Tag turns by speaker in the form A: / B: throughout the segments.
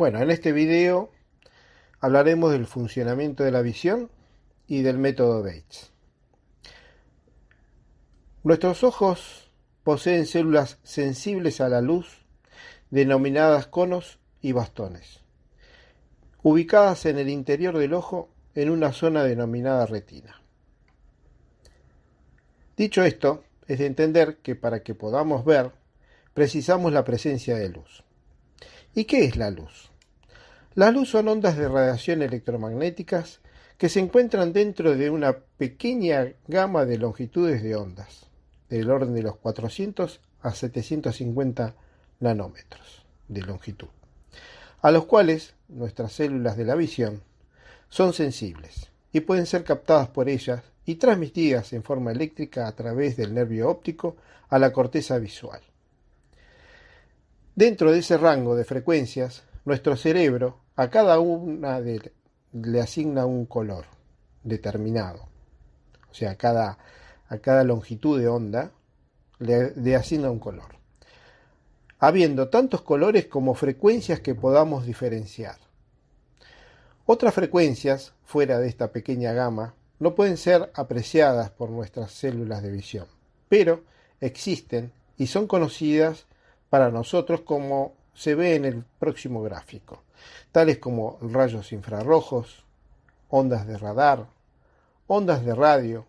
A: Bueno, en este video hablaremos del funcionamiento de la visión y del método Bates. Nuestros ojos poseen células sensibles a la luz, denominadas conos y bastones, ubicadas en el interior del ojo en una zona denominada retina. Dicho esto, es de entender que para que podamos ver, precisamos la presencia de luz. ¿Y qué es la luz? La luz son ondas de radiación electromagnéticas que se encuentran dentro de una pequeña gama de longitudes de ondas, del orden de los 400 a 750 nanómetros de longitud, a los cuales nuestras células de la visión son sensibles y pueden ser captadas por ellas y transmitidas en forma eléctrica a través del nervio óptico a la corteza visual. Dentro de ese rango de frecuencias, nuestro cerebro a cada una le asigna un color determinado. O sea, a cada longitud de onda le asigna un color, habiendo tantos colores como frecuencias que podamos diferenciar. Otras frecuencias, fuera de esta pequeña gama, no pueden ser apreciadas por nuestras células de visión, pero existen y son conocidas para nosotros como se ve en el próximo gráfico, tales como rayos infrarrojos, ondas de radar, ondas de radio,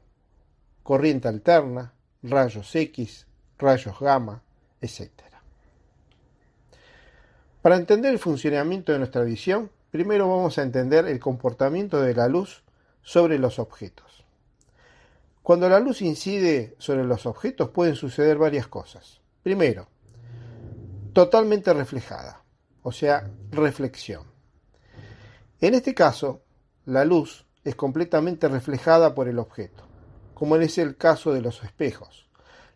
A: corriente alterna, rayos X, rayos gamma, etc. Para entender el funcionamiento de nuestra visión, primero vamos a entender el comportamiento de la luz sobre los objetos. Cuando la luz incide sobre los objetos pueden suceder varias cosas. Primero, totalmente reflejada, o sea, reflexión. En este caso, la luz es completamente reflejada por el objeto, como es el caso de los espejos.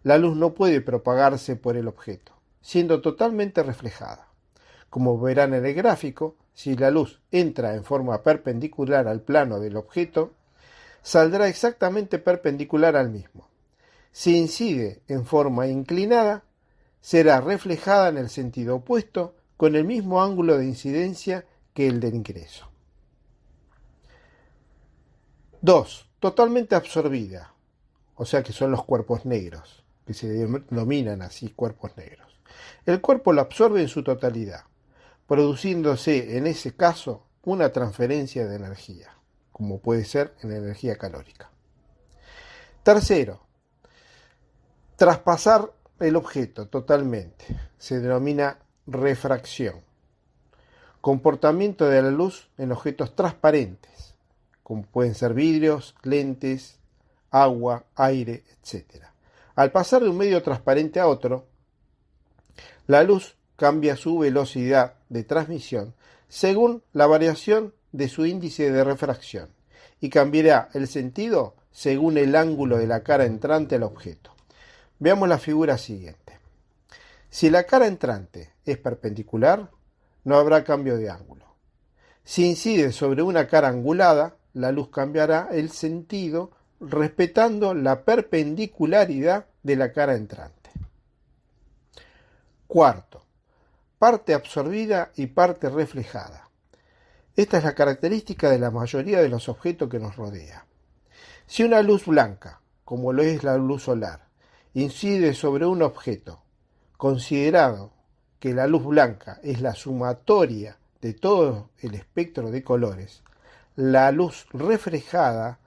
A: La luz no puede propagarse por el objeto, siendo totalmente reflejada. Como verán en el gráfico, si la luz entra en forma perpendicular al plano del objeto, saldrá exactamente perpendicular al mismo. Si incide en forma inclinada, será reflejada en el sentido opuesto con el mismo ángulo de incidencia que el del ingreso. 2. Totalmente absorbida, o sea que son los cuerpos negros, que se denominan así cuerpos negros. El cuerpo lo absorbe en su totalidad, produciéndose en ese caso una transferencia de energía, como puede ser en energía calórica. Tercero, traspasar el objeto totalmente se denomina refracción. Comportamiento de la luz en objetos transparentes, como pueden ser vidrios, lentes, agua, aire, etc. Al pasar de un medio transparente a otro, la luz cambia su velocidad de transmisión según la variación de su índice de refracción y cambiará el sentido según el ángulo de la cara entrante al objeto. Veamos la figura siguiente. Si la cara entrante es perpendicular, no habrá cambio de ángulo. Si incide sobre una cara angulada, la luz cambiará el sentido respetando la perpendicularidad de la cara entrante. Cuarto, parte absorbida y parte reflejada. Esta es la característica de la mayoría de los objetos que nos rodea. Si una luz blanca, como lo es la luz solar, incide sobre un objeto, considerado que la luz blanca es la sumatoria de todo el espectro de colores, la luz reflejada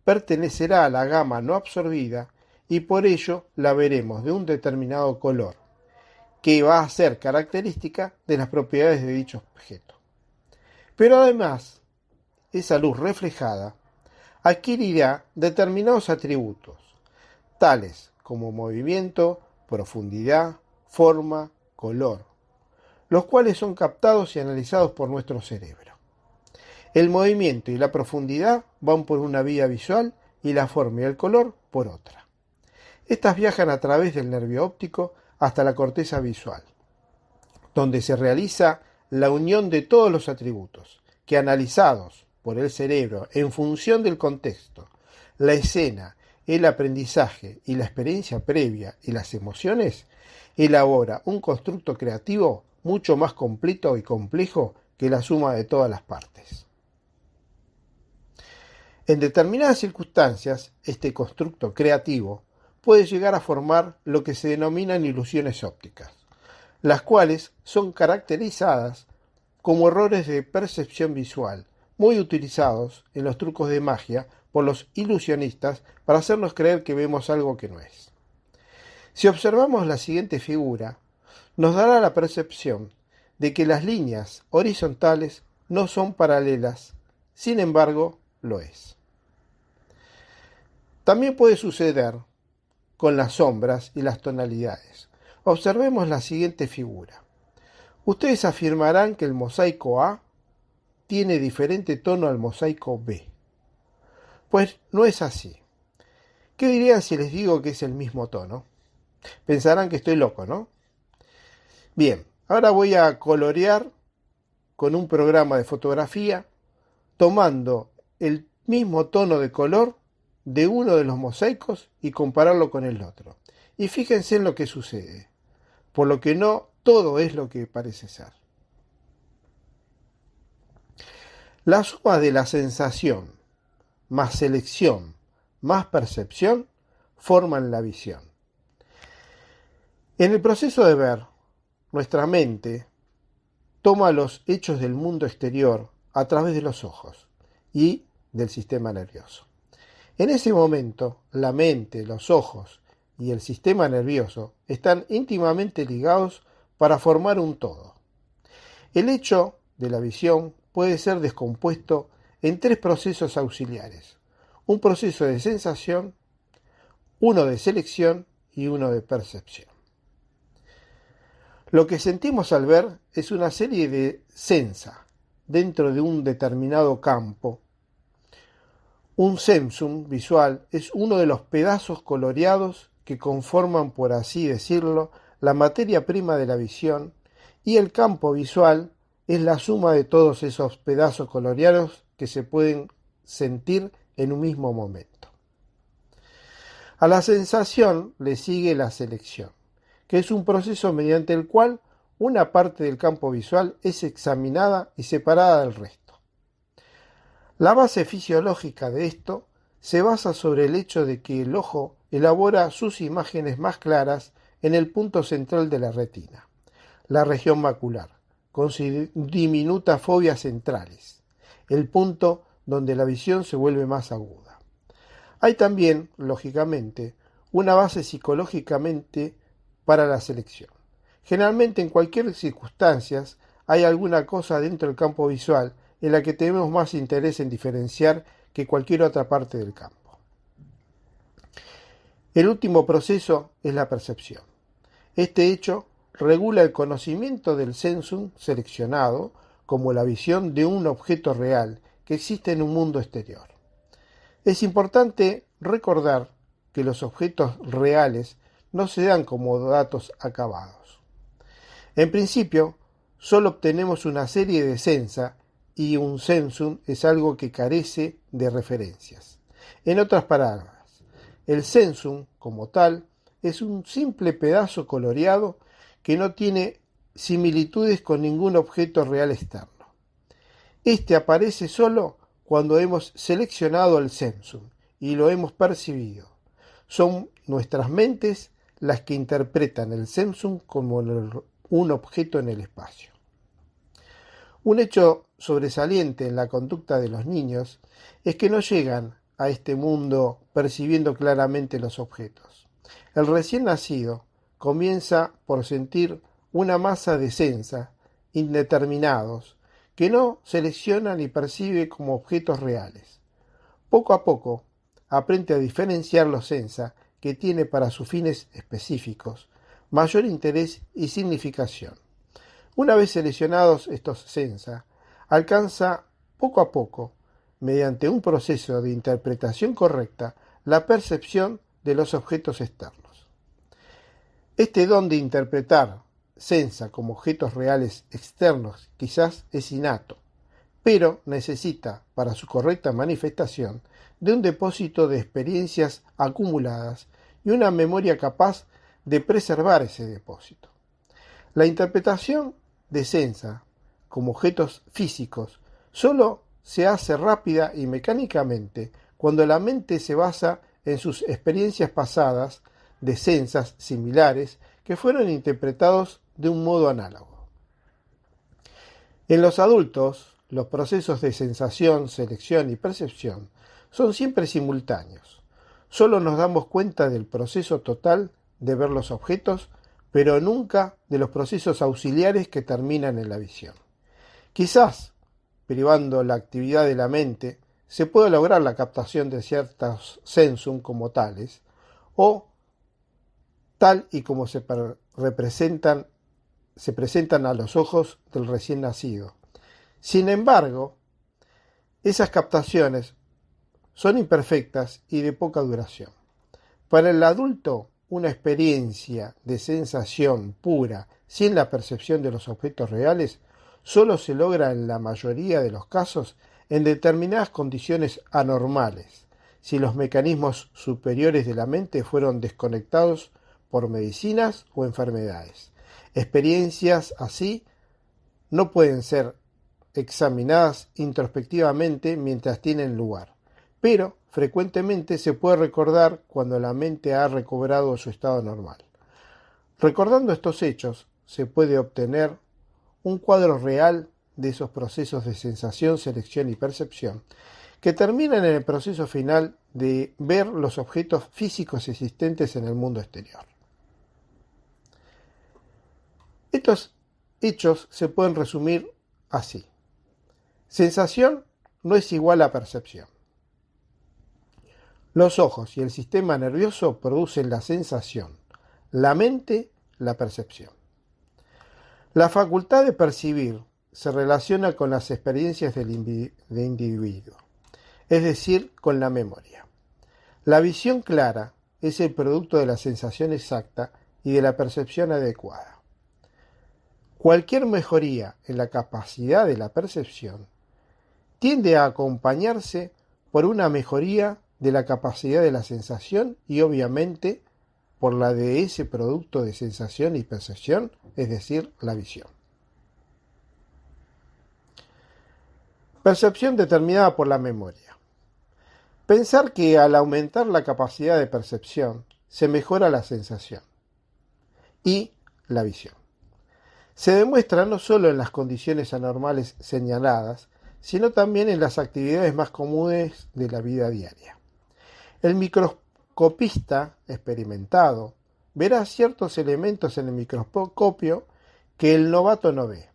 A: pertenecerá a la gama no absorbida y por ello la veremos de un determinado color, que va a ser característica de las propiedades de dicho objeto. Pero además, esa luz reflejada adquirirá determinados atributos, tales como movimiento, profundidad, forma, color, los cuales son captados y analizados por nuestro cerebro. El movimiento y la profundidad van por una vía visual y la forma y el color por otra. Estas viajan a través del nervio óptico hasta la corteza visual, donde se realiza la unión de todos los atributos que, analizados por el cerebro en función del contexto, la escena, el aprendizaje y la experiencia previa y las emociones, elabora un constructo creativo mucho más completo y complejo que la suma de todas las partes. En determinadas circunstancias, este constructo creativo puede llegar a formar lo que se denominan ilusiones ópticas, las cuales son caracterizadas como errores de percepción visual, muy utilizados en los trucos de magia por los ilusionistas para hacernos creer que vemos algo que no es. Si observamos la siguiente figura, nos dará la percepción de que las líneas horizontales no son paralelas, sin embargo, lo es. También puede suceder con las sombras y las tonalidades. Observemos la siguiente figura. Ustedes afirmarán que el mosaico A tiene diferente tono al mosaico B. Pues no es así. ¿Qué dirían si les digo que es el mismo tono? Pensarán que estoy loco, ¿no? Bien, ahora voy a colorear con un programa de fotografía, tomando el mismo tono de color de uno de los mosaicos y compararlo con el otro. Y fíjense en lo que sucede, por lo que no todo es lo que parece ser. La suma de la sensación más selección más percepción forman la visión. En el proceso de ver, nuestra mente toma los hechos del mundo exterior a través de los ojos y del sistema nervioso. En ese momento, la mente, los ojos y el sistema nervioso están íntimamente ligados para formar un todo. El hecho de la visión puede ser descompuesto en tres procesos auxiliares: un proceso de sensación, uno de selección y uno de percepción. Lo que sentimos al ver es una serie de sensa dentro de un determinado campo. Un sensum visual es uno de los pedazos coloreados que conforman, por así decirlo, la materia prima de la visión, y el campo visual es la suma de todos esos pedazos coloreados que se pueden sentir en un mismo momento. A la sensación le sigue la selección, que es un proceso mediante el cual una parte del campo visual es examinada y separada del resto. La base fisiológica de esto se basa sobre el hecho de que el ojo elabora sus imágenes más claras en el punto central de la retina, la región macular, con sus diminutas fobias centrales, el punto donde la visión se vuelve más aguda. Hay también, lógicamente, una base psicológicamente para la selección. Generalmente en cualquier circunstancia hay alguna cosa dentro del campo visual en la que tenemos más interés en diferenciar que cualquier otra parte del campo. El último proceso es la percepción. Este hecho regula el conocimiento del sensum seleccionado como la visión de un objeto real que existe en un mundo exterior. Es importante recordar que los objetos reales no se dan como datos acabados. En principio, solo obtenemos una serie de sensa y un sensum es algo que carece de referencias. En otras palabras, el sensum, como tal, es un simple pedazo coloreado que no tiene similitudes con ningún objeto real externo. Este aparece solo cuando hemos seleccionado el sensum y lo hemos percibido. Son nuestras mentes las que interpretan el sensum como un objeto en el espacio. Un hecho sobresaliente en la conducta de los niños es que no llegan a este mundo percibiendo claramente los objetos. El recién nacido comienza por sentir una masa de sensa indeterminados que no selecciona ni percibe como objetos reales. Poco a poco aprende a diferenciar los sensa que tiene para sus fines específicos mayor interés y significación. Una vez seleccionados estos sensa, alcanza poco a poco, mediante un proceso de interpretación correcta, la percepción de los objetos externos. Este don de interpretar sensa como objetos reales externos quizás es innato, pero necesita, para su correcta manifestación, de un depósito de experiencias acumuladas y una memoria capaz de preservar ese depósito. La interpretación de sensa como objetos físicos solo se hace rápida y mecánicamente cuando la mente se basa en sus experiencias pasadas de sensas similares que fueron interpretados de un modo análogo. En los adultos, los procesos de sensación, selección y percepción son siempre simultáneos. Solo nos damos cuenta del proceso total de ver los objetos, pero nunca de los procesos auxiliares que terminan en la visión. Quizás, privando la actividad de la mente, se pueda lograr la captación de ciertos sensum como tales, o tal y como se presentan a los ojos del recién nacido. Sin embargo, esas captaciones son imperfectas y de poca duración. Para el adulto, una experiencia de sensación pura, sin la percepción de los objetos reales, solo se logra en la mayoría de los casos en determinadas condiciones anormales, si los mecanismos superiores de la mente fueron desconectados por medicinas o enfermedades. Experiencias así no pueden ser examinadas introspectivamente mientras tienen lugar, pero frecuentemente se puede recordar cuando la mente ha recobrado su estado normal. Recordando estos hechos, se puede obtener un cuadro real de esos procesos de sensación, selección y percepción, que terminan en el proceso final de ver los objetos físicos existentes en el mundo exterior. Estos hechos se pueden resumir así. Sensación no es igual a percepción. Los ojos y el sistema nervioso producen la sensación, la mente la percepción. La facultad de percibir se relaciona con las experiencias del individuo, es decir, con la memoria. La visión clara es el producto de la sensación exacta y de la percepción adecuada. Cualquier mejoría en la capacidad de la percepción tiende a acompañarse por una mejoría de la capacidad de la sensación y obviamente por la de ese producto de sensación y percepción, es decir, la visión. Percepción determinada por la memoria. Pensar que al aumentar la capacidad de percepción se mejora la sensación y la visión. Se demuestra no solo en las condiciones anormales señaladas, sino también en las actividades más comunes de la vida diaria. El microscopista experimentado verá ciertos elementos en el microscopio que el novato no ve.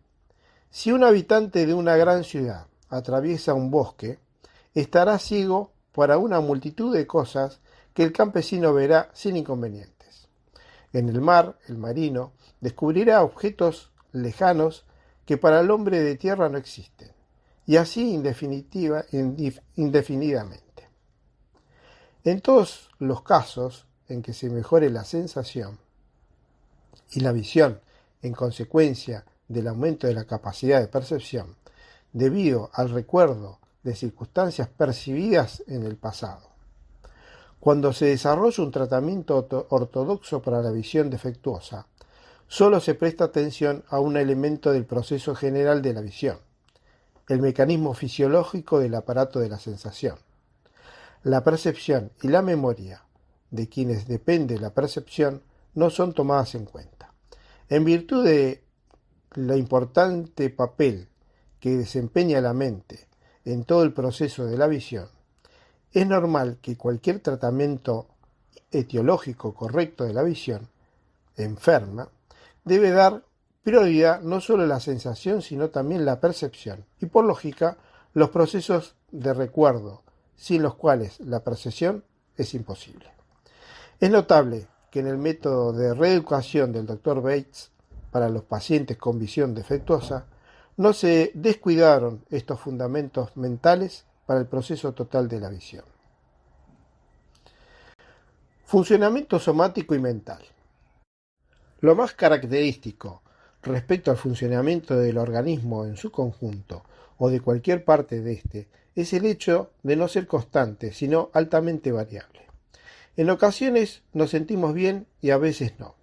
A: Si un habitante de una gran ciudad atraviesa un bosque, estará ciego para una multitud de cosas que el campesino verá sin inconvenientes. En el mar, el marino descubrirá objetos lejanos que para el hombre de tierra no existen, y así indefinidamente. En todos los casos en que se mejore la sensación y la visión en consecuencia del aumento de la capacidad de percepción, debido al recuerdo de circunstancias percibidas en el pasado. Cuando se desarrolla un tratamiento ortodoxo para la visión defectuosa, solo se presta atención a un elemento del proceso general de la visión, el mecanismo fisiológico del aparato de la sensación. La percepción y la memoria de quienes depende la percepción no son tomadas en cuenta. En virtud de lo importante papel que desempeña la mente en todo el proceso de la visión, es normal que cualquier tratamiento etiológico correcto de la visión enferma debe dar prioridad no solo a la sensación, sino también la percepción, y por lógica, los procesos de recuerdo, sin los cuales la percepción es imposible. Es notable que en el método de reeducación del Dr. Bates para los pacientes con visión defectuosa, no se descuidaron estos fundamentos mentales para el proceso total de la visión. Funcionamiento somático y mental. Lo más característico respecto al funcionamiento del organismo en su conjunto o de cualquier parte de éste es el hecho de no ser constante, sino altamente variable. En ocasiones nos sentimos bien y a veces no.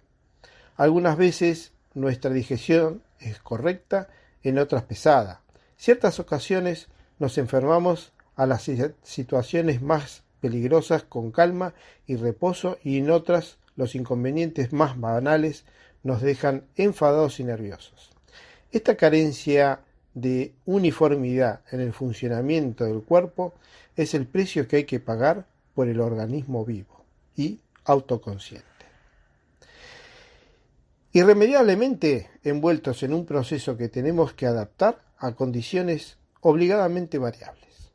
A: Algunas veces nuestra digestión es correcta en otras pesada. Ciertas ocasiones nos enfermamos a las situaciones más peligrosas con calma y reposo, y en otras los inconvenientes más banales nos dejan enfadados y nerviosos. Esta carencia de uniformidad en el funcionamiento del cuerpo es el precio que hay que pagar por el organismo vivo y autoconsciente. Irremediablemente envueltos en un proceso que tenemos que adaptar a condiciones obligadamente variables.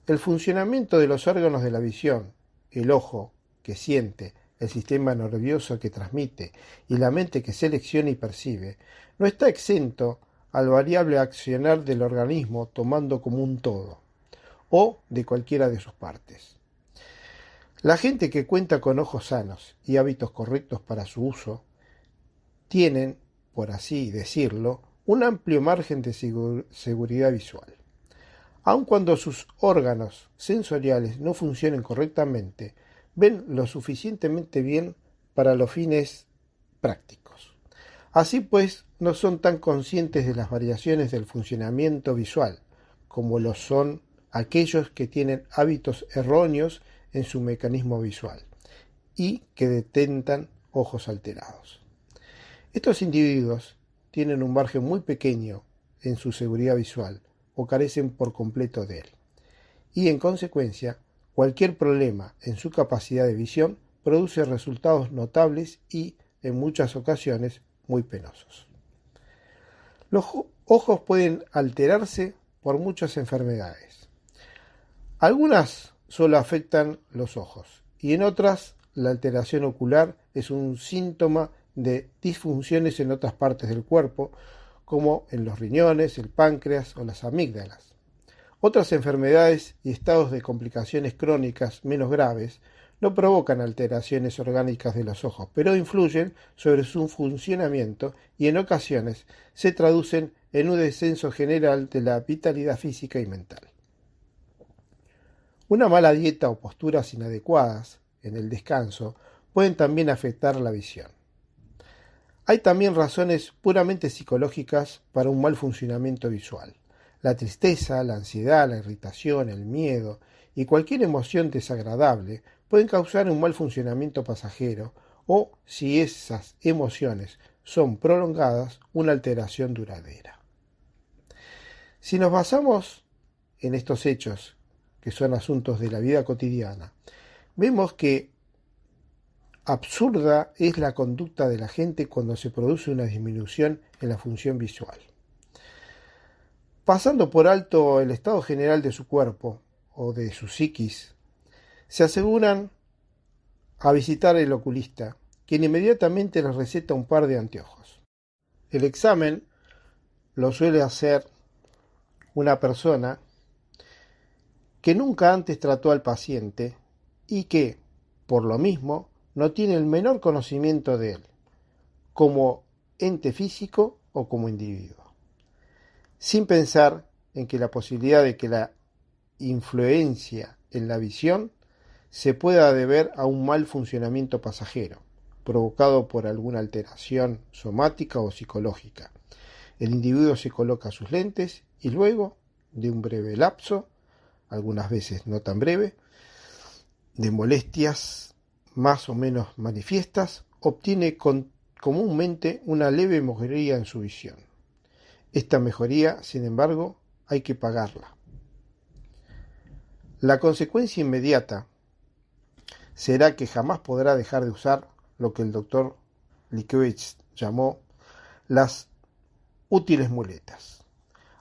A: El funcionamiento de los órganos de la visión, el ojo que siente, el sistema nervioso que transmite y la mente que selecciona y percibe, no está exento al variable accionar del organismo tomando como un todo, o de cualquiera de sus partes. La gente que cuenta con ojos sanos y hábitos correctos para su uso, tienen, por así decirlo, un amplio margen de seguridad visual. Aun cuando sus órganos sensoriales no funcionen correctamente, ven lo suficientemente bien para los fines prácticos. Así pues, no son tan conscientes de las variaciones del funcionamiento visual, como lo son aquellos que tienen hábitos erróneos en su mecanismo visual y que detentan ojos alterados. Estos individuos tienen un margen muy pequeño en su seguridad visual o carecen por completo de él. Y en consecuencia, cualquier problema en su capacidad de visión produce resultados notables y, en muchas ocasiones, muy penosos. Los ojos pueden alterarse por muchas enfermedades. Algunas solo afectan los ojos y en otras la alteración ocular es un síntoma de disfunciones en otras partes del cuerpo, como en los riñones, el páncreas o las amígdalas. Otras enfermedades y estados de complicaciones crónicas menos graves no provocan alteraciones orgánicas de los ojos, pero influyen sobre su funcionamiento y en ocasiones se traducen en un descenso general de la vitalidad física y mental. Una mala dieta o posturas inadecuadas en el descanso pueden también afectar la visión. Hay también razones puramente psicológicas para un mal funcionamiento visual. La tristeza, la ansiedad, la irritación, el miedo y cualquier emoción desagradable pueden causar un mal funcionamiento pasajero o, si esas emociones son prolongadas, una alteración duradera. Si nos basamos en estos hechos, que son asuntos de la vida cotidiana, vemos que absurda es la conducta de la gente cuando se produce una disminución en la función visual. Pasando por alto el estado general de su cuerpo o de su psiquis, se aseguran a visitar el oculista, quien inmediatamente les receta un par de anteojos. El examen lo suele hacer una persona que nunca antes trató al paciente y que, por lo mismo, no tiene el menor conocimiento de él, como ente físico o como individuo, sin pensar en que la posibilidad de que la influencia en la visión se pueda deber a un mal funcionamiento pasajero, provocado por alguna alteración somática o psicológica. El individuo se coloca sus lentes y luego, de un breve lapso, algunas veces no tan breve, de molestias más o menos manifiestas, obtiene comúnmente una leve mejoría en su visión. Esta mejoría, sin embargo, hay que pagarla. La consecuencia inmediata será que jamás podrá dejar de usar lo que el doctor Lickewitz llamó las útiles muletas.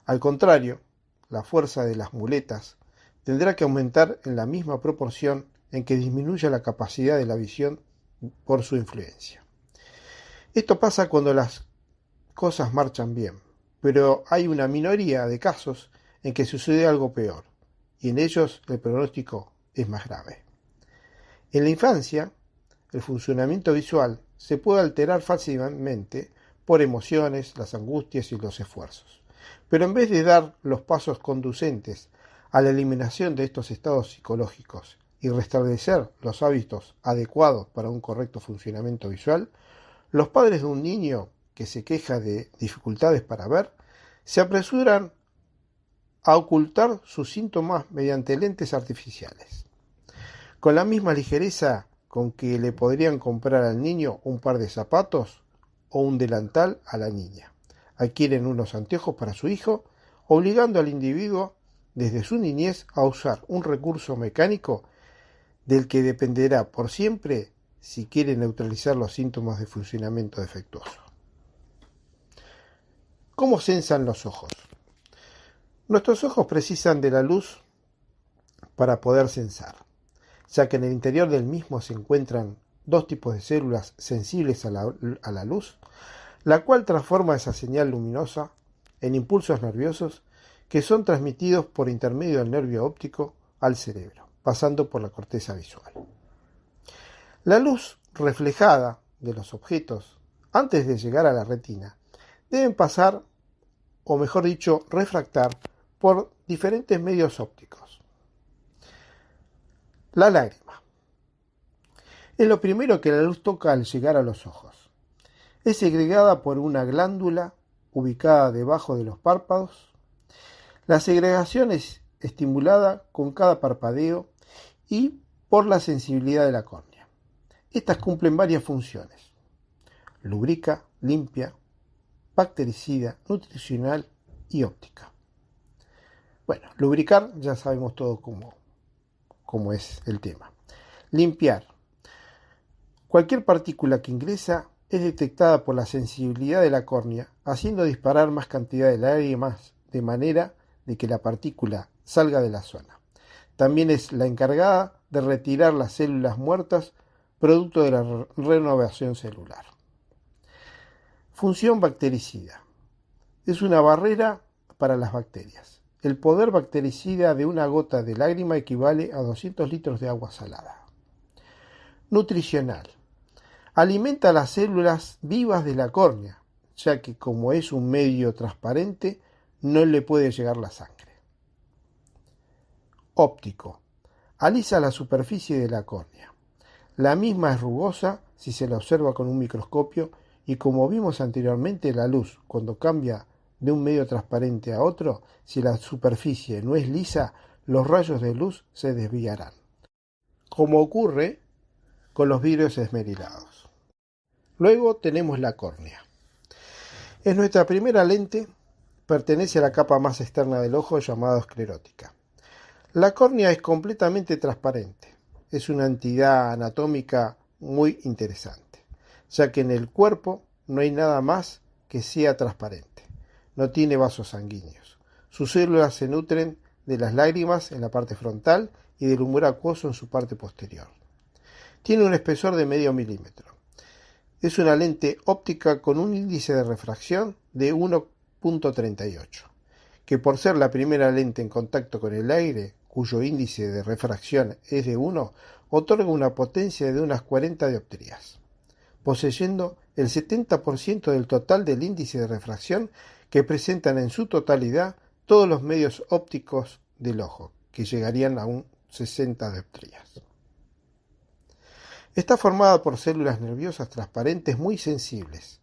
A: Al contrario, la fuerza de las muletas tendrá que aumentar en la misma proporción en que disminuya la capacidad de la visión por su influencia. Esto pasa cuando las cosas marchan bien, pero hay una minoría de casos en que sucede algo peor, y en ellos el pronóstico es más grave. En la infancia, el funcionamiento visual se puede alterar fácilmente por emociones, las angustias y los esfuerzos. Pero en vez de dar los pasos conducentes a la eliminación de estos estados psicológicos y restablecer los hábitos adecuados para un correcto funcionamiento visual, los padres de un niño que se queja de dificultades para ver se apresuran a ocultar sus síntomas mediante lentes artificiales, con la misma ligereza con que le podrían comprar al niño un par de zapatos o un delantal a la niña. Adquieren unos anteojos para su hijo, obligando al individuo desde su niñez a usar un recurso mecánico del que dependerá por siempre si quiere neutralizar los síntomas de funcionamiento defectuoso. ¿Cómo sensan los ojos? Nuestros ojos precisan de la luz para poder sensar, ya que en el interior del mismo se encuentran dos tipos de células sensibles a la luz, la cual transforma esa señal luminosa en impulsos nerviosos que son transmitidos por intermedio del nervio óptico al cerebro, pasando por la corteza visual. La luz reflejada de los objetos, antes de llegar a la retina, deben pasar, o mejor dicho, refractar, por diferentes medios ópticos. La lágrima es lo primero que la luz toca al llegar a los ojos. Es segregada por una glándula ubicada debajo de los párpados. La segregación es estimulada con cada parpadeo y por la sensibilidad de la córnea. Estas cumplen varias funciones: lubrica, limpia, bactericida, nutricional y óptica. Bueno, lubricar ya sabemos todo cómo es el tema. Limpiar. Cualquier partícula que ingresa es detectada por la sensibilidad de la córnea, haciendo disparar más cantidad de lágrimas de manera de que la partícula salga de la zona. También es la encargada de retirar las células muertas producto de la renovación celular. Función bactericida. Es una barrera para las bacterias. El poder bactericida de una gota de lágrima equivale a 200 litros de agua salada. Nutricional. Alimenta las células vivas de la córnea, ya que como es un medio transparente, no le puede llegar la sangre. Óptico. Alisa la superficie de la córnea. La misma es rugosa si se la observa con un microscopio y, como vimos anteriormente, la luz, cuando cambia de un medio transparente a otro, si la superficie no es lisa, los rayos de luz se desviarán, como ocurre con los vidrios esmerilados. Luego tenemos la córnea. Es nuestra primera lente, pertenece a la capa más externa del ojo llamada esclerótica. La córnea es completamente transparente. Es una entidad anatómica muy interesante, ya que en el cuerpo no hay nada más que sea transparente. No tiene vasos sanguíneos. Sus células se nutren de las lágrimas en la parte frontal y del humor acuoso en su parte posterior. Tiene un espesor de medio milímetro. Es una lente óptica con un índice de refracción de 1.38, que por ser la primera lente en contacto con el aire, cuyo índice de refracción es de 1, otorga una potencia de unas 40 dioptrías, poseyendo el 70% del total del índice de refracción que presentan en su totalidad todos los medios ópticos del ojo, que llegarían a un 60 dioptrías. Está formada por células nerviosas transparentes muy sensibles,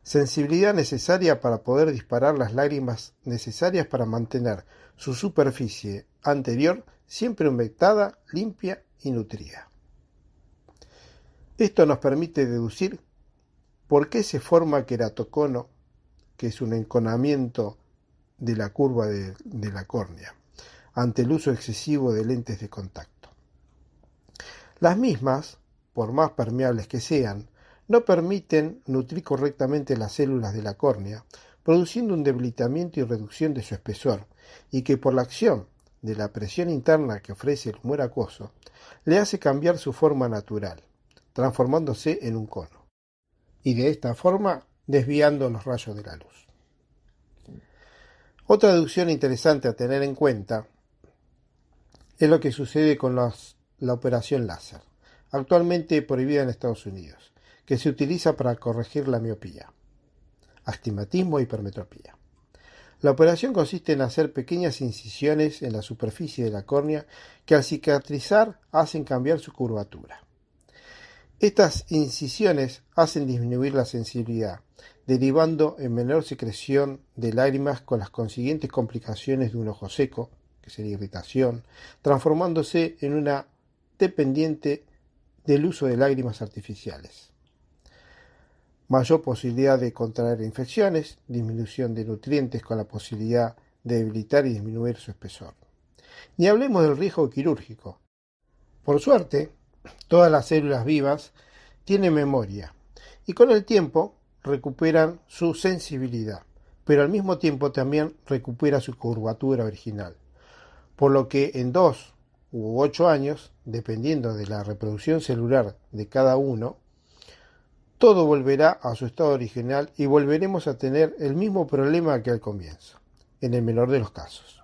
A: sensibilidad necesaria para poder disparar las lágrimas necesarias para mantener su superficie anterior siempre humectada, limpia y nutrida. Esto nos permite deducir por qué se forma queratocono, que es un enconamiento de la curva de la córnea, ante el uso excesivo de lentes de contacto. Las mismas, por más permeables que sean, no permiten nutrir correctamente las células de la córnea, produciendo un debilitamiento y reducción de su espesor, y que por la acción de la presión interna que ofrece el humor acuoso, le hace cambiar su forma natural, transformándose en un cono, y de esta forma desviando los rayos de la luz. Otra deducción interesante a tener en cuenta es lo que sucede con la operación láser, actualmente prohibida en Estados Unidos, que se utiliza para corregir la miopía, astigmatismo e hipermetropía. La operación consiste en hacer pequeñas incisiones en la superficie de la córnea que al cicatrizar hacen cambiar su curvatura. Estas incisiones hacen disminuir la sensibilidad, derivando en menor secreción de lágrimas con las consiguientes complicaciones de un ojo seco, que sería irritación, transformándose en una dependiente del uso de lágrimas artificiales. Mayor posibilidad de contraer infecciones, disminución de nutrientes con la posibilidad de debilitar y disminuir su espesor. Ni hablemos del riesgo quirúrgico. Por suerte, todas las células vivas tienen memoria y con el tiempo recuperan su sensibilidad, pero al mismo tiempo también recupera su curvatura original, por lo que en 2 u 8 años, dependiendo de la reproducción celular de cada uno, todo volverá a su estado original y volveremos a tener el mismo problema que al comienzo, en el menor de los casos,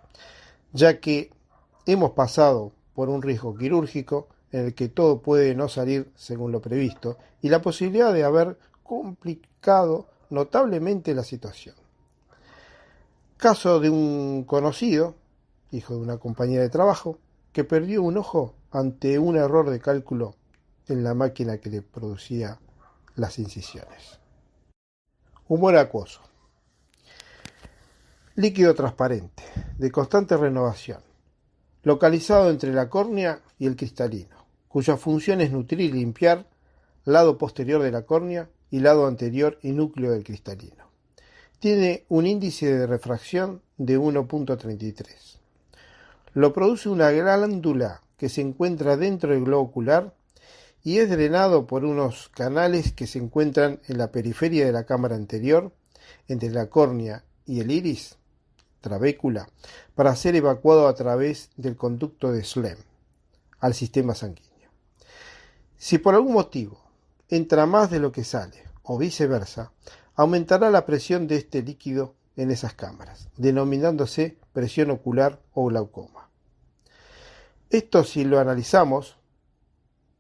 A: ya que hemos pasado por un riesgo quirúrgico en el que todo puede no salir según lo previsto y la posibilidad de haber complicado notablemente la situación. Caso de un conocido, hijo de una compañera de trabajo, que perdió un ojo ante un error de cálculo en la máquina que le producía las incisiones. Humor acuoso. Líquido transparente, de constante renovación, localizado entre la córnea y el cristalino, cuya función es nutrir y limpiar lado posterior de la córnea y lado anterior y núcleo del cristalino. Tiene un índice de refracción de 1.33. Lo produce una glándula que se encuentra dentro del globo ocular y es drenado por unos canales que se encuentran en la periferia de la cámara anterior, entre la córnea y el iris, trabécula, para ser evacuado a través del conducto de Schlemm al sistema sanguíneo. Si por algún motivo entra más de lo que sale, o viceversa, aumentará la presión de este líquido en esas cámaras, denominándose presión ocular o glaucoma. Esto, si lo analizamos,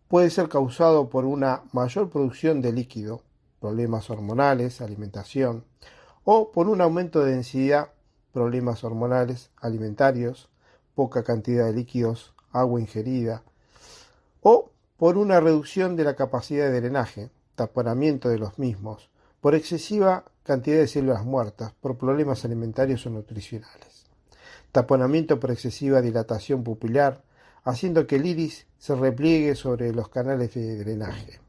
A: puede ser causado por una mayor producción de líquido, problemas hormonales, alimentación, o por un aumento de densidad, problemas hormonales, alimentarios, poca cantidad de líquidos, agua ingerida, o por una reducción de la capacidad de drenaje, taponamiento de los mismos, por excesiva cantidad de células muertas, por problemas alimentarios o nutricionales, taponamiento por excesiva dilatación pupilar, haciendo que el iris se repliegue sobre los canales de drenaje.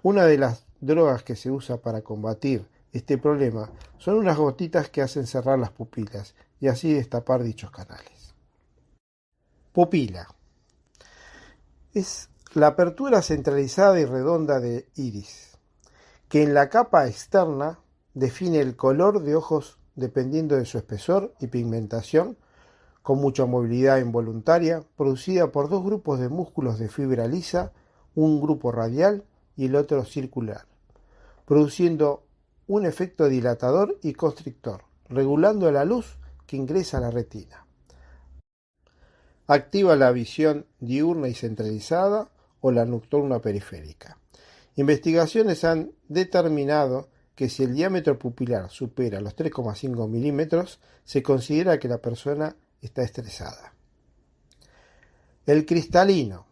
A: Una de las drogas que se usa para combatir este problema son unas gotitas que hacen cerrar las pupilas y así destapar dichos canales. Pupila. Es la apertura centralizada y redonda del iris, que en la capa externa define el color de ojos dependiendo de su espesor y pigmentación, con mucha movilidad involuntaria, producida por dos grupos de músculos de fibra lisa, un grupo radial y el otro circular, produciendo un efecto dilatador y constrictor, regulando la luz que ingresa a la retina. Activa la visión diurna y centralizada o la nocturna periférica. Investigaciones han determinado que si el diámetro pupilar supera los 3,5 milímetros, se considera que la persona está estresada. El cristalino.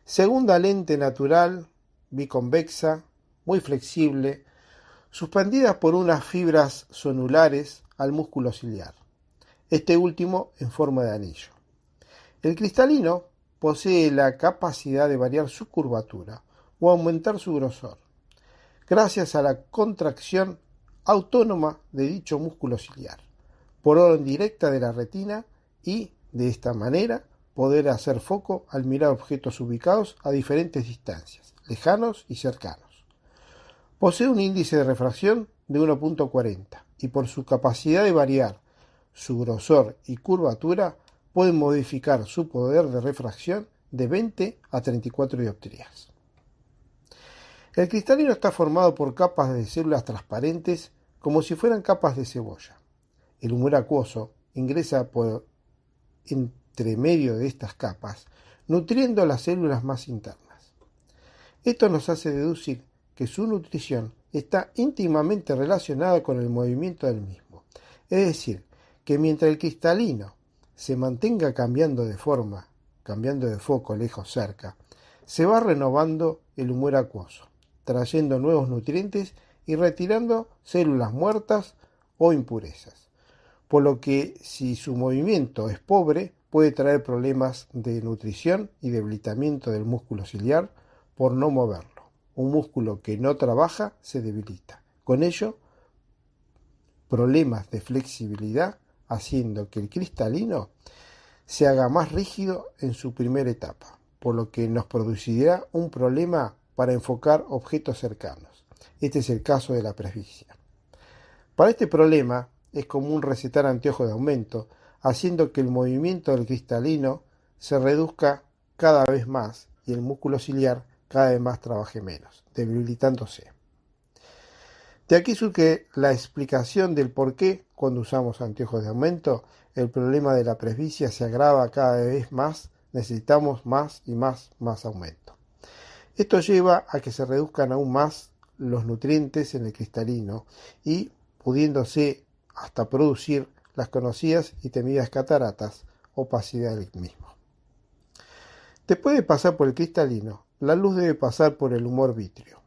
A: Segunda lente natural, biconvexa, muy flexible, suspendida por unas fibras sonulares al músculo ciliar, este último en forma de anillo. El cristalino posee la capacidad de variar su curvatura o aumentar su grosor, gracias a la contracción autónoma de dicho músculo ciliar, por orden directa de la retina y, de esta manera, poder hacer foco al mirar objetos ubicados a diferentes distancias, lejanos y cercanos. Posee un índice de refracción de 1.40 y por su capacidad de variar su grosor y curvatura puede modificar su poder de refracción de 20 a 34 dioptrías. El cristalino está formado por capas de células transparentes como si fueran capas de cebolla. El humor acuoso ingresa por entre medio de estas capas, nutriendo las células más internas. Esto nos hace deducir que su nutrición está íntimamente relacionada con el movimiento del mismo. Es decir, que mientras el cristalino se mantenga cambiando de forma, cambiando de foco lejos cerca, se va renovando el humor acuoso, trayendo nuevos nutrientes y retirando células muertas o impurezas. Por lo que si su movimiento es pobre, puede traer problemas de nutrición y debilitamiento del músculo ciliar por no moverlo. Un músculo que no trabaja se debilita. Con ello, problemas de flexibilidad, haciendo que el cristalino se haga más rígido en su primera etapa, por lo que nos producirá un problema para enfocar objetos cercanos. Este es el caso de la presbicia. Para este problema es común recetar anteojos de aumento, haciendo que el movimiento del cristalino se reduzca cada vez más y el músculo ciliar cada vez más trabaje menos, debilitándose. De aquí surge la explicación del por qué, cuando usamos anteojos de aumento, el problema de la presbicia se agrava cada vez más, necesitamos más y más aumento. Esto lleva a que se reduzcan aún más los nutrientes en el cristalino y pudiéndose hasta producir las conocidas y temidas cataratas, opacidad del mismo. Después de pasar por el cristalino, la luz debe pasar por el humor vítreo.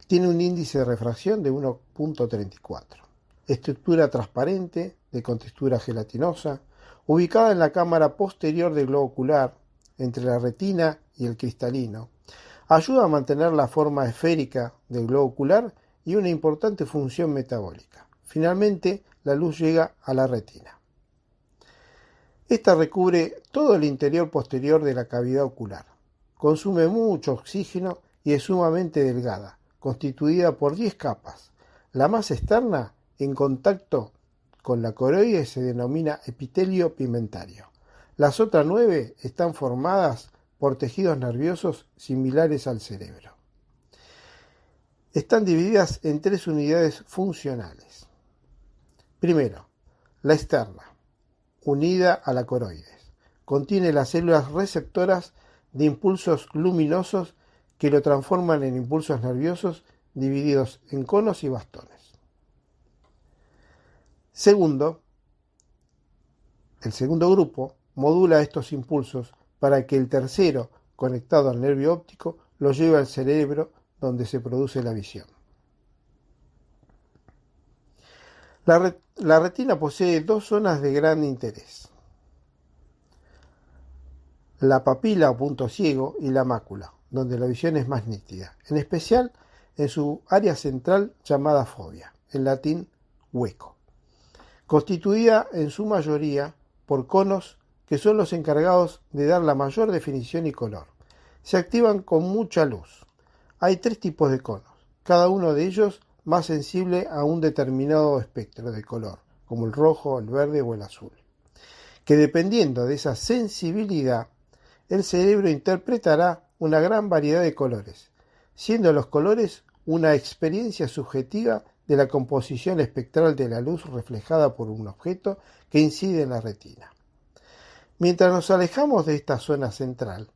A: Tiene un índice de refracción de 1.34. Estructura transparente, de contextura gelatinosa, ubicada en la cámara posterior del globo ocular, entre la retina y el cristalino. Ayuda a mantener la forma esférica del globo ocular y una importante función metabólica. Finalmente, la luz llega a la retina. Esta recubre todo el interior posterior de la cavidad ocular. Consume mucho oxígeno y es sumamente delgada, constituida por 10 capas. La más externa, en contacto con la coroide, se denomina epitelio pigmentario. Las otras 9 están formadas por tejidos nerviosos similares al cerebro. Están divididas en 3 unidades funcionales. Primero, la externa, unida a la coroides. Contiene las células receptoras de impulsos luminosos que lo transforman en impulsos nerviosos divididos en conos y bastones. Segundo, el segundo grupo modula estos impulsos para que el tercero, conectado al nervio óptico, lo lleve al cerebro donde se produce la visión. La retina posee 2 zonas de gran interés: la papila o punto ciego y la mácula, donde la visión es más nítida, en especial en su área central llamada fovea, en latín hueco, constituida en su mayoría por conos que son los encargados de dar la mayor definición y color. Se activan con mucha luz. Hay 3 tipos de conos, cada uno de ellos más sensible a un determinado espectro de color, como el rojo, el verde o el azul, que dependiendo de esa sensibilidad, el cerebro interpretará una gran variedad de colores, siendo los colores una experiencia subjetiva de la composición espectral de la luz reflejada por un objeto que incide en la retina. Mientras nos alejamos de esta zona central,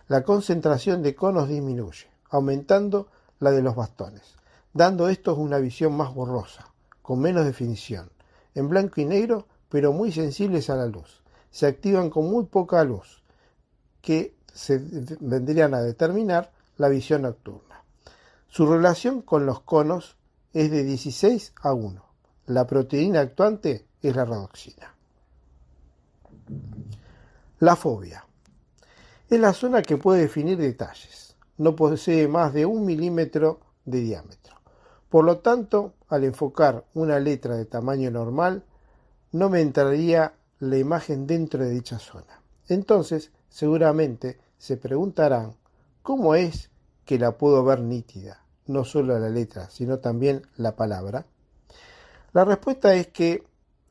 A: la concentración de conos disminuye, aumentando la de los bastones, dando estos una visión más borrosa, con menos definición, en blanco y negro, pero muy sensibles a la luz. Se activan con muy poca luz, que se vendrían a determinar la visión nocturna. Su relación con los conos es de 16 a 1. La proteína actuante es la redoxina. La fovea es la zona que puede definir detalles. No posee más de 1 milímetro de diámetro. Por lo tanto, al enfocar una letra de tamaño normal, no me entraría la imagen dentro de dicha zona. Entonces, seguramente se preguntarán, ¿cómo es que la puedo ver nítida? No solo la letra, sino también la palabra. La respuesta es que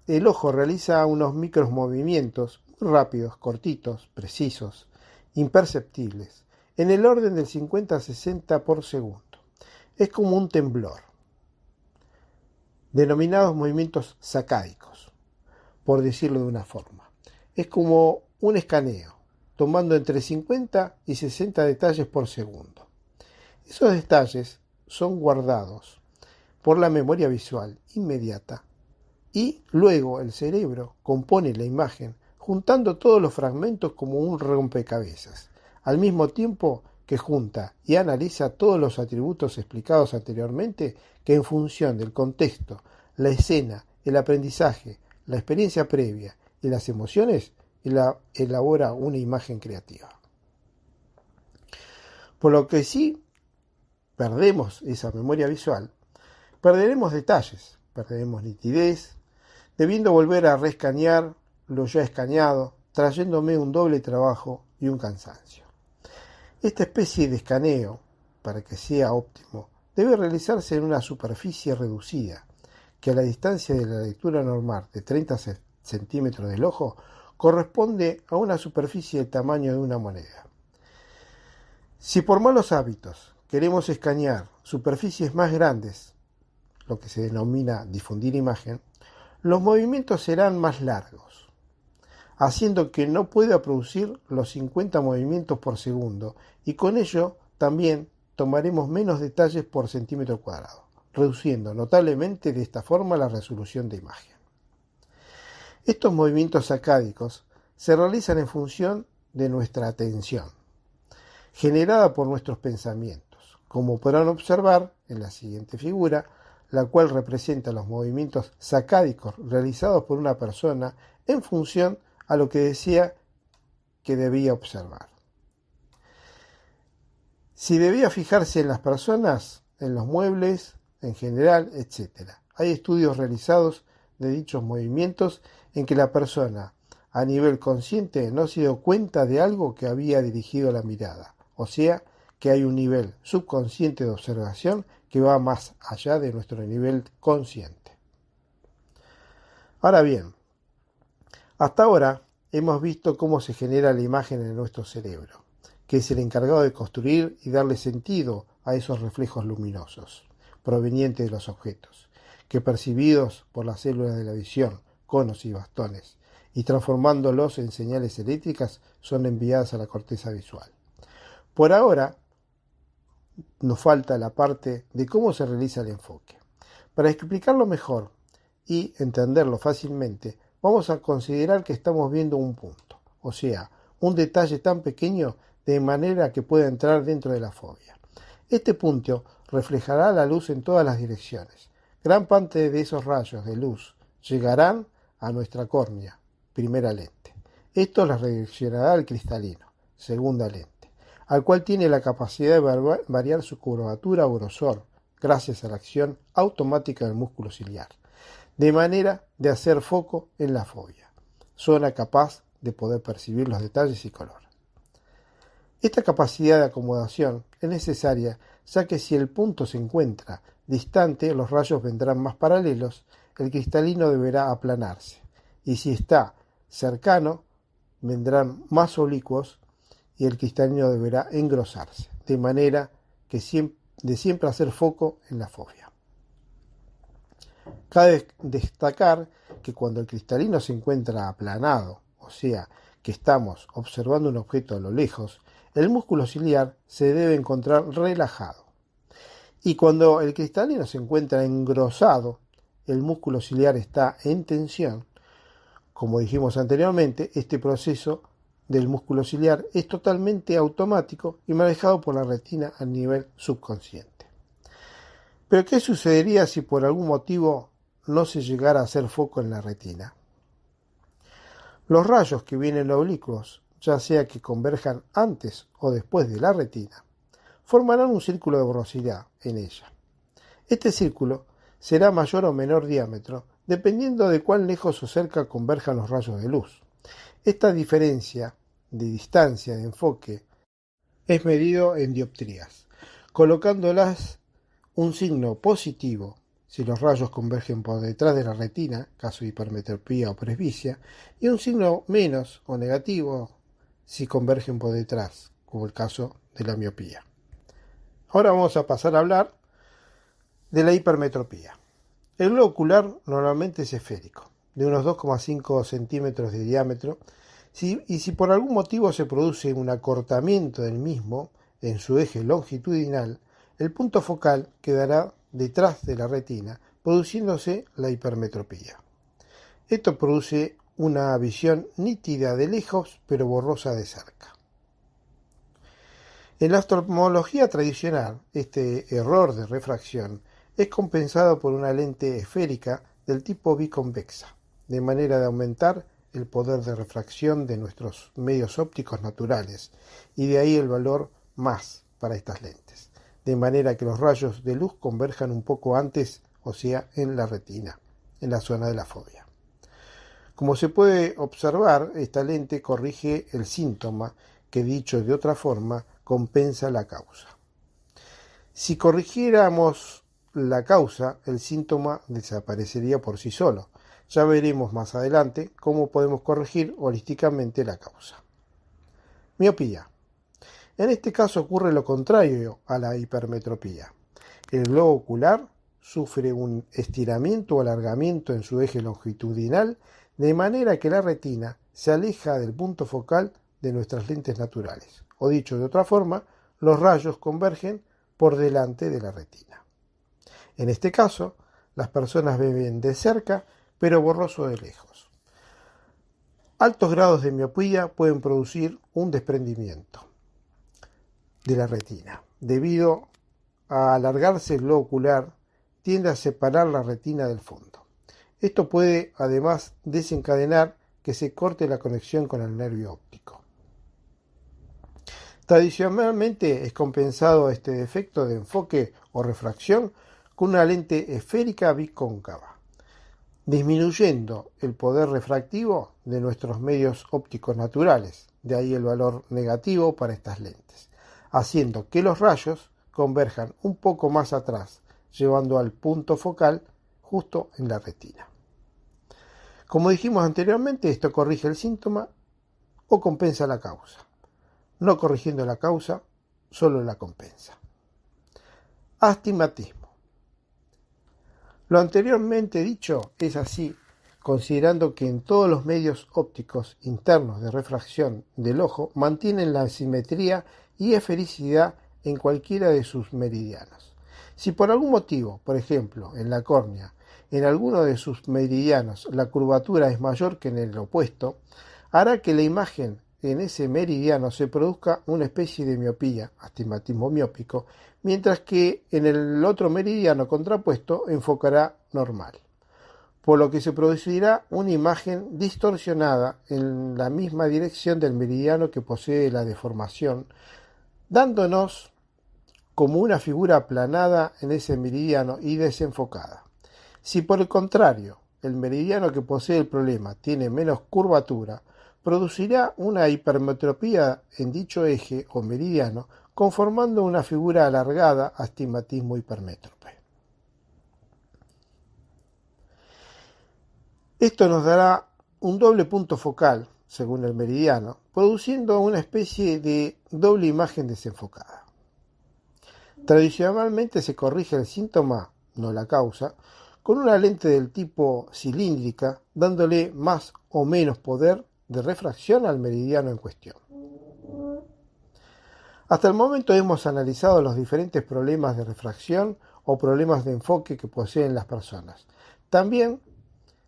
A: el ojo realiza unos micros movimientos muy rápidos, cortitos, precisos, imperceptibles, en el orden del 50 a 60 por segundo. Es como un temblor, denominados movimientos sacádicos, por decirlo de una forma. Es como un escaneo, tomando entre 50 y 60 detalles por segundo. Esos detalles son guardados por la memoria visual inmediata y luego el cerebro compone la imagen juntando todos los fragmentos como un rompecabezas, al mismo tiempo que junta y analiza todos los atributos explicados anteriormente que en función del contexto, la escena, el aprendizaje, la experiencia previa y las emociones elabora una imagen creativa. Por lo que si perdemos esa memoria visual, perderemos detalles, perderemos nitidez, debiendo volver a reescanear lo ya escaneado, trayéndome un doble trabajo y un cansancio. Esta especie de escaneo, para que sea óptimo, debe realizarse en una superficie reducida, que a la distancia de la lectura normal de 30 centímetros del ojo corresponde a una superficie del tamaño de una moneda. Si por malos hábitos queremos escanear superficies más grandes, lo que se denomina difundir imagen, los movimientos serán más largos, haciendo que no pueda producir los 50 movimientos por segundo, y con ello también tomaremos menos detalles por centímetro cuadrado, reduciendo notablemente de esta forma la resolución de imagen. Estos movimientos sacádicos se realizan en función de nuestra atención, generada por nuestros pensamientos, como podrán observar en la siguiente figura, la cual representa los movimientos sacádicos realizados por una persona en función a lo que decía que debía observar. Si debía fijarse en las personas, en los muebles, en general, etc. Hay estudios realizados de dichos movimientos en que la persona, a nivel consciente, no se dio cuenta de algo que había dirigido la mirada, o sea, que hay un nivel subconsciente de observación que va más allá de nuestro nivel consciente. Ahora bien, hasta ahora hemos visto cómo se genera la imagen en nuestro cerebro, que es el encargado de construir y darle sentido a esos reflejos luminosos, provenientes de los objetos, que percibidos por las células de la visión, conos y bastones, y transformándolos en señales eléctricas, son enviadas a la corteza visual. Por ahora, nos falta la parte de cómo se realiza el enfoque. Para explicarlo mejor y entenderlo fácilmente, vamos a considerar que estamos viendo un punto, o sea, un detalle tan pequeño de manera que pueda entrar dentro de la fobia. Este punto reflejará la luz en todas las direcciones. Gran parte de esos rayos de luz llegarán a nuestra córnea, primera lente. Esto las redireccionará al cristalino, segunda lente, al cual tiene la capacidad de variar su curvatura o grosor, gracias a la acción automática del músculo ciliar, de manera de hacer foco en la fobia, zona capaz de poder percibir los detalles y color. Esta capacidad de acomodación es necesaria, ya que si el punto se encuentra distante, los rayos vendrán más paralelos, el cristalino deberá aplanarse, y si está cercano, vendrán más oblicuos y el cristalino deberá engrosarse, de manera que siempre hacer foco en la fobia. Cabe destacar que cuando el cristalino se encuentra aplanado, o sea, que estamos observando un objeto a lo lejos, el músculo ciliar se debe encontrar relajado. Y cuando el cristalino se encuentra engrosado, el músculo ciliar está en tensión. Como dijimos anteriormente, este proceso del músculo ciliar es totalmente automático y manejado por la retina a nivel subconsciente. Pero ¿qué sucedería si por algún motivo no se llegara a hacer foco en la retina? Los rayos que vienen oblicuos, ya sea que converjan antes o después de la retina, formarán un círculo de borrosidad en ella. Este círculo será mayor o menor diámetro, dependiendo de cuán lejos o cerca converjan los rayos de luz. Esta diferencia de distancia de enfoque es medido en dioptrías, colocándolas un signo positivo si los rayos convergen por detrás de la retina, caso de hipermetropía o presbicia, y un signo menos o negativo si convergen por detrás, como el caso de la miopía. Ahora vamos a pasar a hablar de la hipermetropía. El globo ocular normalmente es esférico, de unos 2,5 centímetros de diámetro, y si por algún motivo se produce un acortamiento del mismo en su eje longitudinal, el punto focal quedará detrás de la retina, produciéndose la hipermetropía. Esto produce una visión nítida de lejos, pero borrosa de cerca. En la oftalmología tradicional, este error de refracción es compensado por una lente esférica del tipo biconvexa, de manera de aumentar el poder de refracción de nuestros medios ópticos naturales, y de ahí el valor más para estas lentes, de manera que los rayos de luz converjan un poco antes, o sea, en la retina, en la zona de la fovea. Como se puede observar, esta lente corrige el síntoma que, dicho de otra forma, compensa la causa. Si corrigiéramos la causa, el síntoma desaparecería por sí solo. Ya veremos más adelante cómo podemos corregir holísticamente la causa. Miopía. En este caso ocurre lo contrario a la hipermetropía. El globo ocular sufre un estiramiento o alargamiento en su eje longitudinal, de manera que la retina se aleja del punto focal de nuestras lentes naturales. O dicho de otra forma, los rayos convergen por delante de la retina. En este caso, las personas ven de cerca, pero borroso de lejos. Altos grados de miopía pueden producir un desprendimiento de la retina. Debido a alargarse el globo ocular, tiende a separar la retina del fondo. Esto puede además desencadenar que se corte la conexión con el nervio óptico. Tradicionalmente es compensado este defecto de enfoque o refracción con una lente esférica bicóncava, disminuyendo el poder refractivo de nuestros medios ópticos naturales, de ahí el valor negativo para estas lentes, haciendo que los rayos converjan un poco más atrás, llevando al punto focal justo en la retina. Como dijimos anteriormente, esto corrige el síntoma o compensa la causa. No corrigiendo la causa, solo la compensa. Astigmatismo. Lo anteriormente dicho es así, considerando que en todos los medios ópticos internos de refracción del ojo mantienen la simetría y esfericidad en cualquiera de sus meridianos. Si por algún motivo, por ejemplo, en la córnea, en alguno de sus meridianos la curvatura es mayor que en el opuesto, hará que la imagen en ese meridiano se produzca una especie de miopía, astigmatismo miópico, mientras que en el otro meridiano contrapuesto enfocará normal, por lo que se producirá una imagen distorsionada en la misma dirección del meridiano que posee la deformación, dándonos como una figura aplanada en ese meridiano y desenfocada. Si por el contrario el meridiano que posee el problema tiene menos curvatura, producirá una hipermetropía en dicho eje o meridiano, conformando una figura alargada, astigmatismo hipermétrope. Esto nos dará un doble punto focal, según el meridiano, produciendo una especie de doble imagen desenfocada. Tradicionalmente se corrige el síntoma, no la causa, con una lente del tipo cilíndrica, dándole más o menos poder de refracción al meridiano en cuestión. Hasta el momento hemos analizado los diferentes problemas de refracción o problemas de enfoque que poseen las personas. También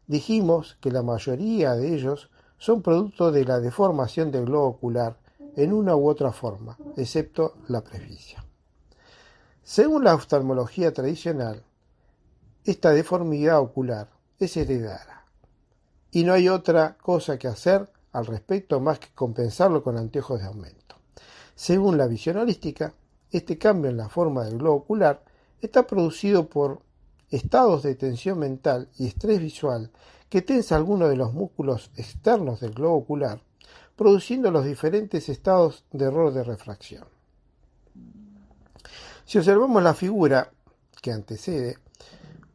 A: dijimos que la mayoría de ellos son producto de la deformación del globo ocular en una u otra forma, excepto la presbicia. Según la oftalmología tradicional, esta deformidad ocular es heredada y no hay otra cosa que hacer al respecto más que compensarlo con anteojos de aumento. Según la visión holística, este cambio en la forma del globo ocular está producido por estados de tensión mental y estrés visual que tensa algunos de los músculos externos del globo ocular, produciendo los diferentes estados de error de refracción. Si observamos la figura que antecede,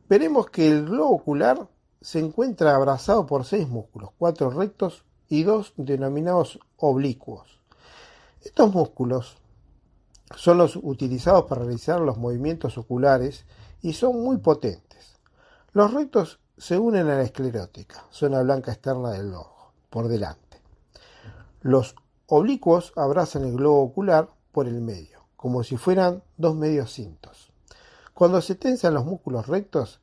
A: veremos que el globo ocular se encuentra abrazado por 6 músculos, 4 rectos y 2 denominados oblicuos. Estos músculos son los utilizados para realizar los movimientos oculares y son muy potentes. Los rectos se unen a la esclerótica, zona blanca externa del ojo, por delante. Los oblicuos abrazan el globo ocular por el medio, como si fueran 2 medios cintos. Cuando se tensan los músculos rectos,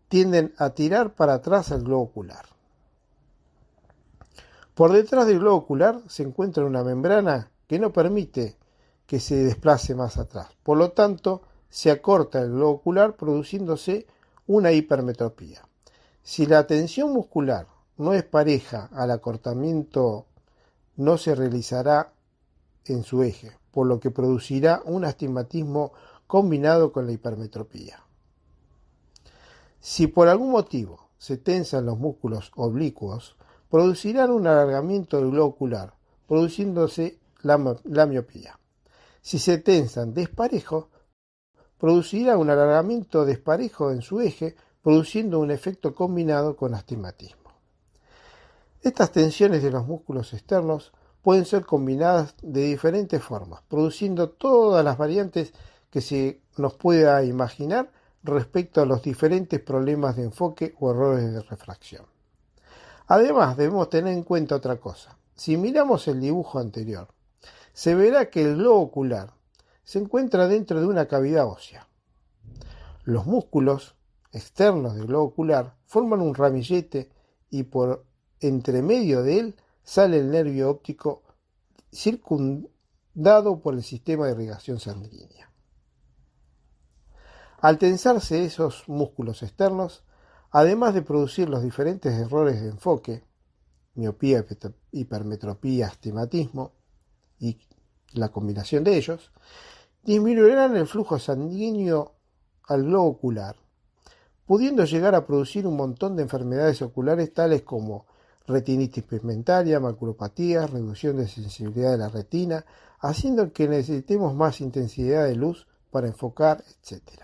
A: tienden a tirar para atrás el globo ocular. Por detrás del globo ocular se encuentra una membrana que no permite que se desplace más atrás. Por lo tanto, se acorta el globo ocular produciéndose una hipermetropía. Si la tensión muscular no es pareja al acortamiento, no se realizará en su eje, por lo que producirá un astigmatismo combinado con la hipermetropía. Si por algún motivo se tensan los músculos oblicuos, producirán un alargamiento del globo ocular, produciéndose la miopía. Si se tensan desparejos, producirá un alargamiento desparejo en su eje, produciendo un efecto combinado con astigmatismo. Estas tensiones de los músculos externos pueden ser combinadas de diferentes formas, produciendo todas las variantes que se nos pueda imaginar respecto a los diferentes problemas de enfoque o errores de refracción. Además, debemos tener en cuenta otra cosa. Si miramos el dibujo anterior, se verá que el globo ocular se encuentra dentro de una cavidad ósea. Los músculos externos del globo ocular forman un ramillete y por entre medio de él sale el nervio óptico circundado por el sistema de irrigación sanguínea. Al tensarse esos músculos externos, además de producir los diferentes errores de enfoque, miopía, hipermetropía, astigmatismo y la combinación de ellos, disminuirán el flujo sanguíneo al globo ocular, pudiendo llegar a producir un montón de enfermedades oculares tales como retinitis pigmentaria, maculopatía, reducción de sensibilidad de la retina, haciendo que necesitemos más intensidad de luz para enfocar, etc.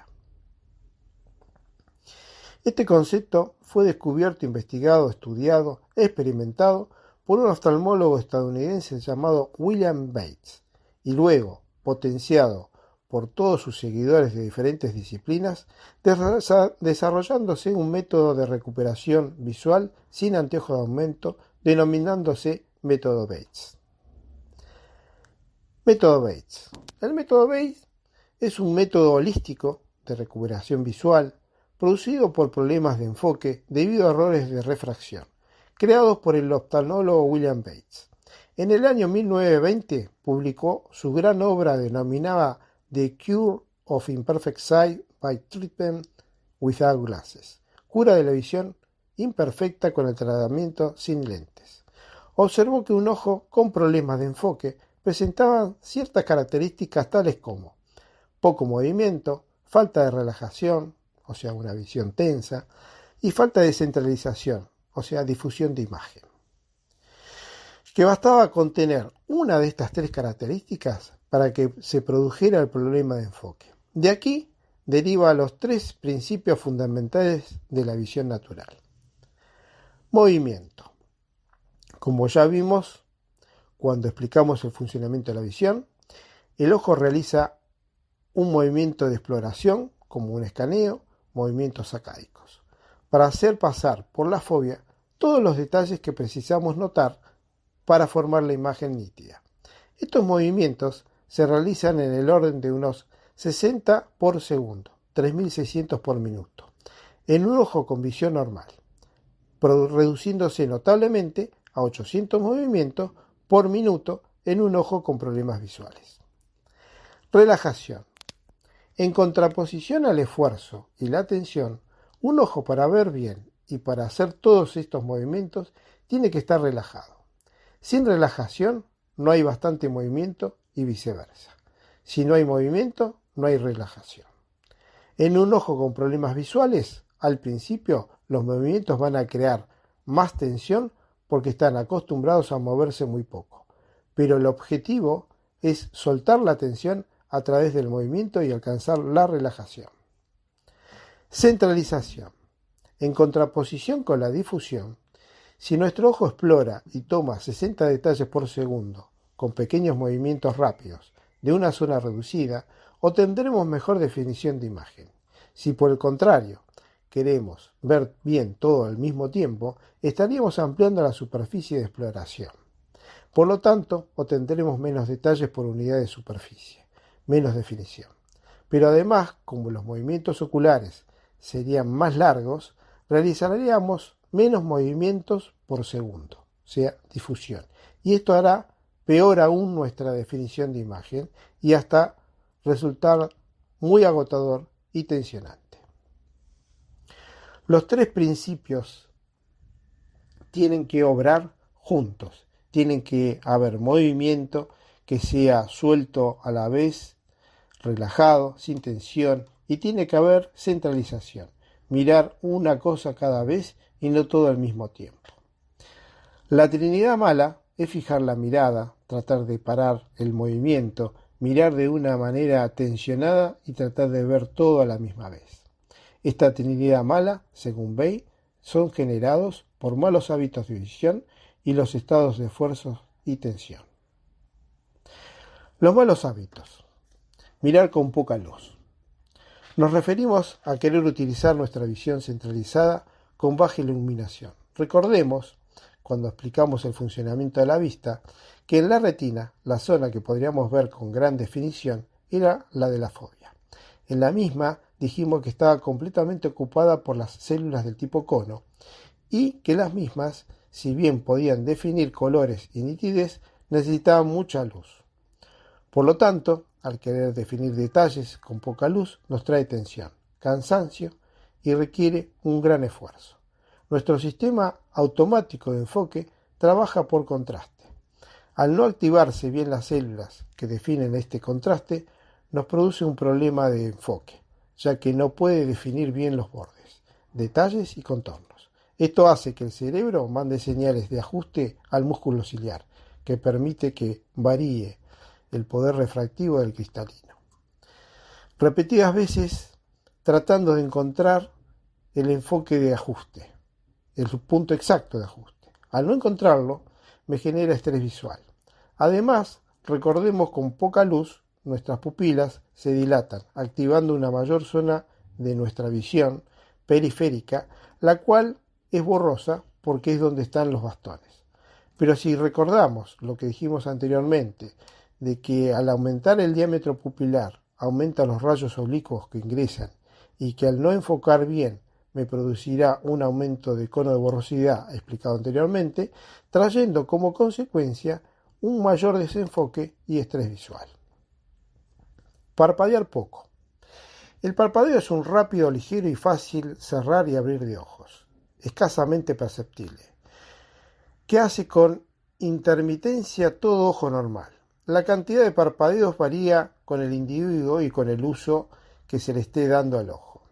A: Este concepto fue descubierto, investigado, estudiado, experimentado por un oftalmólogo estadounidense llamado William Bates y luego potenciado por todos sus seguidores de diferentes disciplinas, desarrollándose un método de recuperación visual sin anteojos de aumento, denominándose método Bates. Método Bates. El método Bates es un método holístico de recuperación visual producido por problemas de enfoque debido a errores de refracción, creados por el oftalmólogo William Bates. En el año 1920 publicó su gran obra denominada The Cure of Imperfect Sight by Treatment Without Glasses, cura de la visión imperfecta con el tratamiento sin lentes. Observó que un ojo con problemas de enfoque presentaba ciertas características tales como poco movimiento, falta de relajación, o sea, una visión tensa, y falta de centralización, o sea, difusión de imagen. Que bastaba con tener una de estas tres características para que se produjera el problema de enfoque. De aquí deriva los tres principios fundamentales de la visión natural. Movimiento. Como ya vimos cuando explicamos el funcionamiento de la visión, el ojo realiza un movimiento de exploración, como un escaneo, movimientos sacádicos, para hacer pasar por la fobia todos los detalles que precisamos notar para formar la imagen nítida. Estos movimientos se realizan en el orden de unos 60 por segundo, 3600 por minuto, en un ojo con visión normal, reduciéndose notablemente a 800 movimientos por minuto en un ojo con problemas visuales. Relajación. En contraposición al esfuerzo y la tensión, un ojo para ver bien y para hacer todos estos movimientos tiene que estar relajado. Sin relajación no hay bastante movimiento y viceversa. Si no hay movimiento, no hay relajación. En un ojo con problemas visuales, al principio los movimientos van a crear más tensión porque están acostumbrados a moverse muy poco. Pero el objetivo es soltar la tensión a través del movimiento y alcanzar la relajación. Centralización. En contraposición con la difusión, si nuestro ojo explora y toma 60 detalles por segundo con pequeños movimientos rápidos de una zona reducida, obtendremos mejor definición de imagen. Si por el contrario queremos ver bien todo al mismo tiempo, estaríamos ampliando la superficie de exploración. Por lo tanto, obtendremos menos detalles por unidad de superficie, menos definición. Pero además, como los movimientos oculares serían más largos, realizaríamos menos movimientos por segundo, o sea, difusión. Y esto hará peor aún nuestra definición de imagen y hasta resultar muy agotador y tensionante. Los tres principios tienen que obrar juntos, tienen que haber movimiento que sea suelto a la vez, relajado, sin tensión, y tiene que haber centralización, mirar una cosa cada vez y no todo al mismo tiempo. La trinidad mala es fijar la mirada, tratar de parar el movimiento, mirar de una manera tensionada y tratar de ver todo a la misma vez. Esta trinidad mala, según Bay, son generados por malos hábitos de visión y los estados de esfuerzo y tensión. Los malos hábitos. Mirar con poca luz. Nos referimos a querer utilizar nuestra visión centralizada con baja iluminación. Recordemos, cuando explicamos el funcionamiento de la vista, que en la retina, la zona que podríamos ver con gran definición era la de la fobia. En la misma dijimos que estaba completamente ocupada por las células del tipo cono y que las mismas, si bien podían definir colores y nitidez, necesitaban mucha luz. Por lo tanto, al querer definir detalles con poca luz, nos trae tensión, cansancio y requiere un gran esfuerzo. Nuestro sistema automático de enfoque trabaja por contraste. Al no activarse bien las células que definen este contraste, nos produce un problema de enfoque, ya que no puede definir bien los bordes, detalles y contornos. Esto hace que el cerebro mande señales de ajuste al músculo ciliar, que permite que varíe el poder refractivo del cristalino. Repetidas veces tratando de encontrar el enfoque de ajuste, el punto exacto de ajuste. Al no encontrarlo, me genera estrés visual. Además, recordemos con poca luz, nuestras pupilas se dilatan, activando una mayor zona de nuestra visión periférica, la cual es borrosa porque es donde están los bastones. Pero si recordamos lo que dijimos anteriormente, de que al aumentar el diámetro pupilar aumentan los rayos oblicuos que ingresan y que al no enfocar bien me producirá un aumento de cono de borrosidad explicado anteriormente, trayendo como consecuencia un mayor desenfoque y estrés visual. Parpadear poco. El parpadeo es un rápido, ligero y fácil cerrar y abrir de ojos, escasamente perceptible, que hace con intermitencia todo ojo normal. La cantidad de parpadeos varía con el individuo y con el uso que se le esté dando al ojo.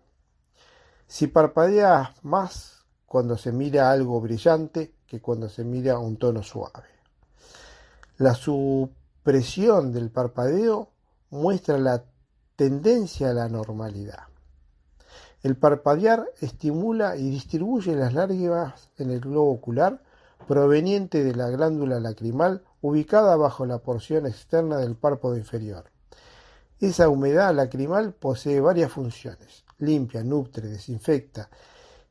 A: Si parpadeas más cuando se mira algo brillante que cuando se mira un tono suave. La supresión del parpadeo muestra la tendencia a la normalidad. El parpadear estimula y distribuye las lágrimas en el globo ocular proveniente de la glándula lacrimal ubicada bajo la porción externa del párpado inferior. Esa humedad lacrimal posee varias funciones: limpia, nutre, desinfecta,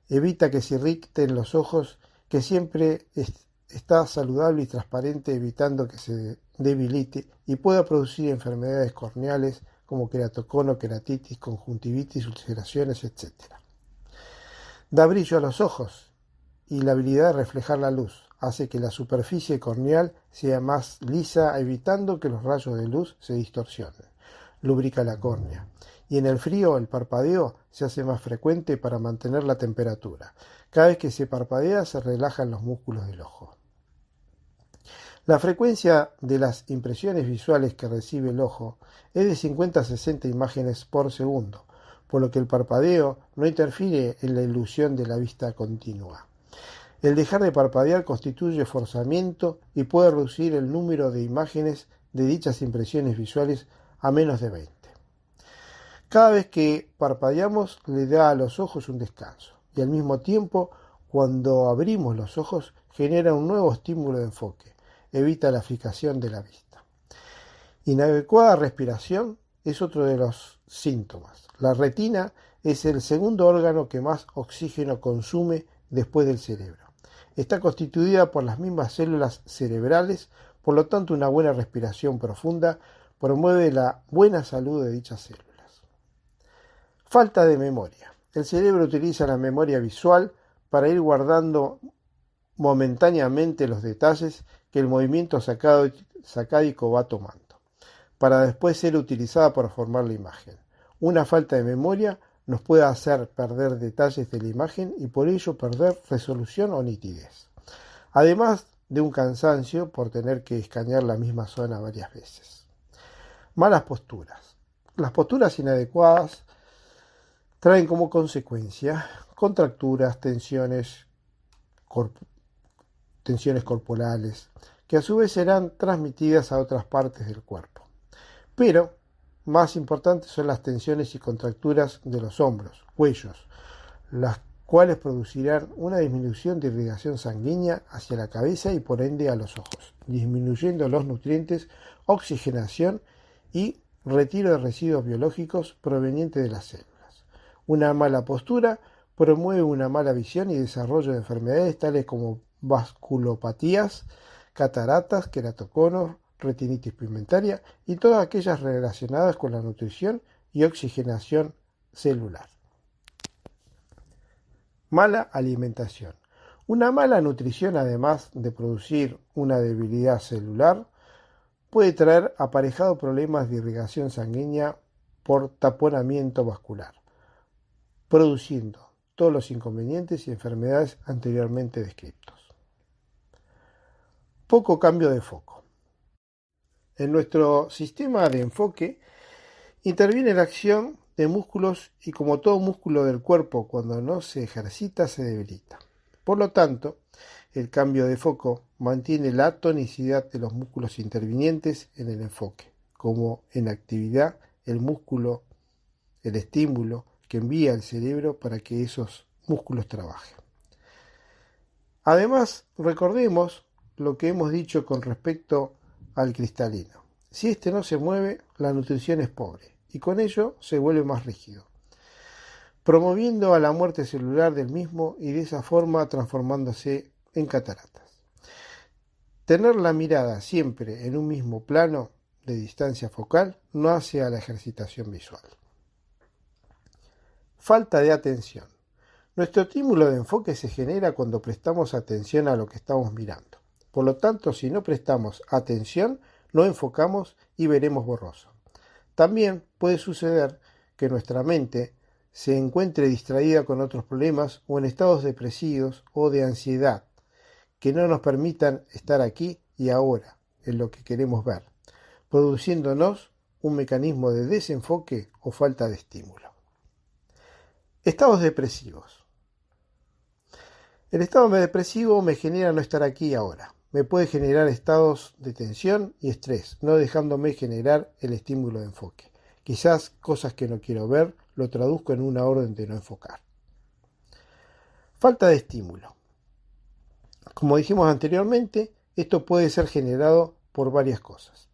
A: evita que se irriten los ojos, que siempre está saludable y transparente, evitando que se debilite y pueda producir enfermedades corneales como queratocono, queratitis, conjuntivitis, ulceraciones, etc. Da brillo a los ojos y la habilidad de reflejar la luz hace que la superficie corneal sea más lisa, evitando que los rayos de luz se distorsionen. Lubrica la córnea. Y en el frío el parpadeo se hace más frecuente para mantener la temperatura. Cada vez que se parpadea se relajan los músculos del ojo. La frecuencia de las impresiones visuales que recibe el ojo es de 50 a 60 imágenes por segundo, por lo que el parpadeo no interfiere en la ilusión de la vista continua. El dejar de parpadear constituye forzamiento y puede reducir el número de imágenes de dichas impresiones visuales a menos de 20. Cada vez que parpadeamos le da a los ojos un descanso y al mismo tiempo, cuando abrimos los ojos, genera un nuevo estímulo de enfoque, evita la fijación de la vista. Inadecuada respiración es otro de los síntomas. La retina es el segundo órgano que más oxígeno consume después del cerebro. Está constituida por las mismas células cerebrales, por lo tanto una buena respiración profunda promueve la buena salud de dichas células. Falta de memoria. El cerebro utiliza la memoria visual para ir guardando momentáneamente los detalles que el movimiento sacado sacádico va tomando, para después ser utilizada para formar la imagen. Una falta de memoria nos puede hacer perder detalles de la imagen y por ello perder resolución o nitidez. Además de un cansancio por tener que escanear la misma zona varias veces. Malas posturas. Las posturas inadecuadas traen como consecuencia contracturas, tensiones corporales, que a su vez serán transmitidas a otras partes del cuerpo. Pero más importantes son las tensiones y contracturas de los hombros, cuellos, las cuales producirán una disminución de irrigación sanguínea hacia la cabeza y por ende a los ojos, disminuyendo los nutrientes, oxigenación y retiro de residuos biológicos provenientes de las células. Una mala postura promueve una mala visión y desarrollo de enfermedades tales como vasculopatías, cataratas, queratoconos, retinitis pigmentaria y todas aquellas relacionadas con la nutrición y oxigenación celular. Mala alimentación. Una mala nutrición, además de producir una debilidad celular, puede traer aparejado problemas de irrigación sanguínea por taponamiento vascular, produciendo todos los inconvenientes y enfermedades anteriormente descritos. Poco cambio de foco. En nuestro sistema de enfoque interviene la acción de músculos y como todo músculo del cuerpo cuando no se ejercita se debilita. Por lo tanto, el cambio de foco mantiene la tonicidad de los músculos intervinientes en el enfoque, como en actividad el músculo, el estímulo que envía al cerebro para que esos músculos trabajen. Además, recordemos lo que hemos dicho con respecto al cristalino. Si éste no se mueve, la nutrición es pobre y con ello se vuelve más rígido, promoviendo a la muerte celular del mismo y de esa forma transformándose en cataratas. Tener la mirada siempre en un mismo plano de distancia focal no hace a la ejercitación visual. Falta de atención. Nuestro estímulo de enfoque se genera cuando prestamos atención a lo que estamos mirando. Por lo tanto, si no prestamos atención, no enfocamos y veremos borroso. También puede suceder que nuestra mente se encuentre distraída con otros problemas o en estados depresivos o de ansiedad que no nos permitan estar aquí y ahora en lo que queremos ver, produciéndonos un mecanismo de desenfoque o falta de estímulo. Estados depresivos. El estado depresivo me genera no estar aquí y ahora. Me puede generar estados de tensión y estrés, no dejándome generar el estímulo de enfoque. Quizás cosas que no quiero ver lo traduzco en una orden de no enfocar. Falta de estímulo. Como dijimos anteriormente, esto puede ser generado por varias cosas.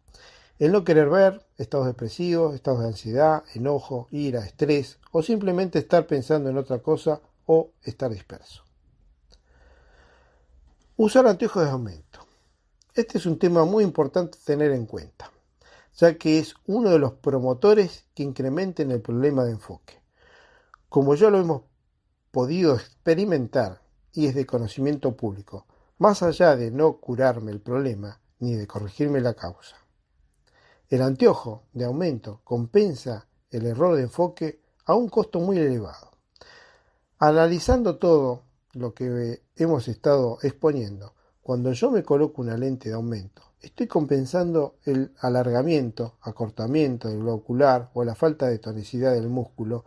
A: El no querer ver, estados depresivos, estados de ansiedad, enojo, ira, estrés o simplemente estar pensando en otra cosa o estar disperso. Usar anteojos de aumento. Este es un tema muy importante tener en cuenta, ya que es uno de los promotores que incrementen el problema de enfoque. Como ya lo hemos podido experimentar y es de conocimiento público, más allá de no curarme el problema ni de corregirme la causa. El anteojo de aumento compensa el error de enfoque a un costo muy elevado. Analizando todo lo que hemos estado exponiendo, cuando yo me coloco una lente de aumento, estoy compensando el alargamiento, acortamiento del globo ocular o la falta de tonicidad del músculo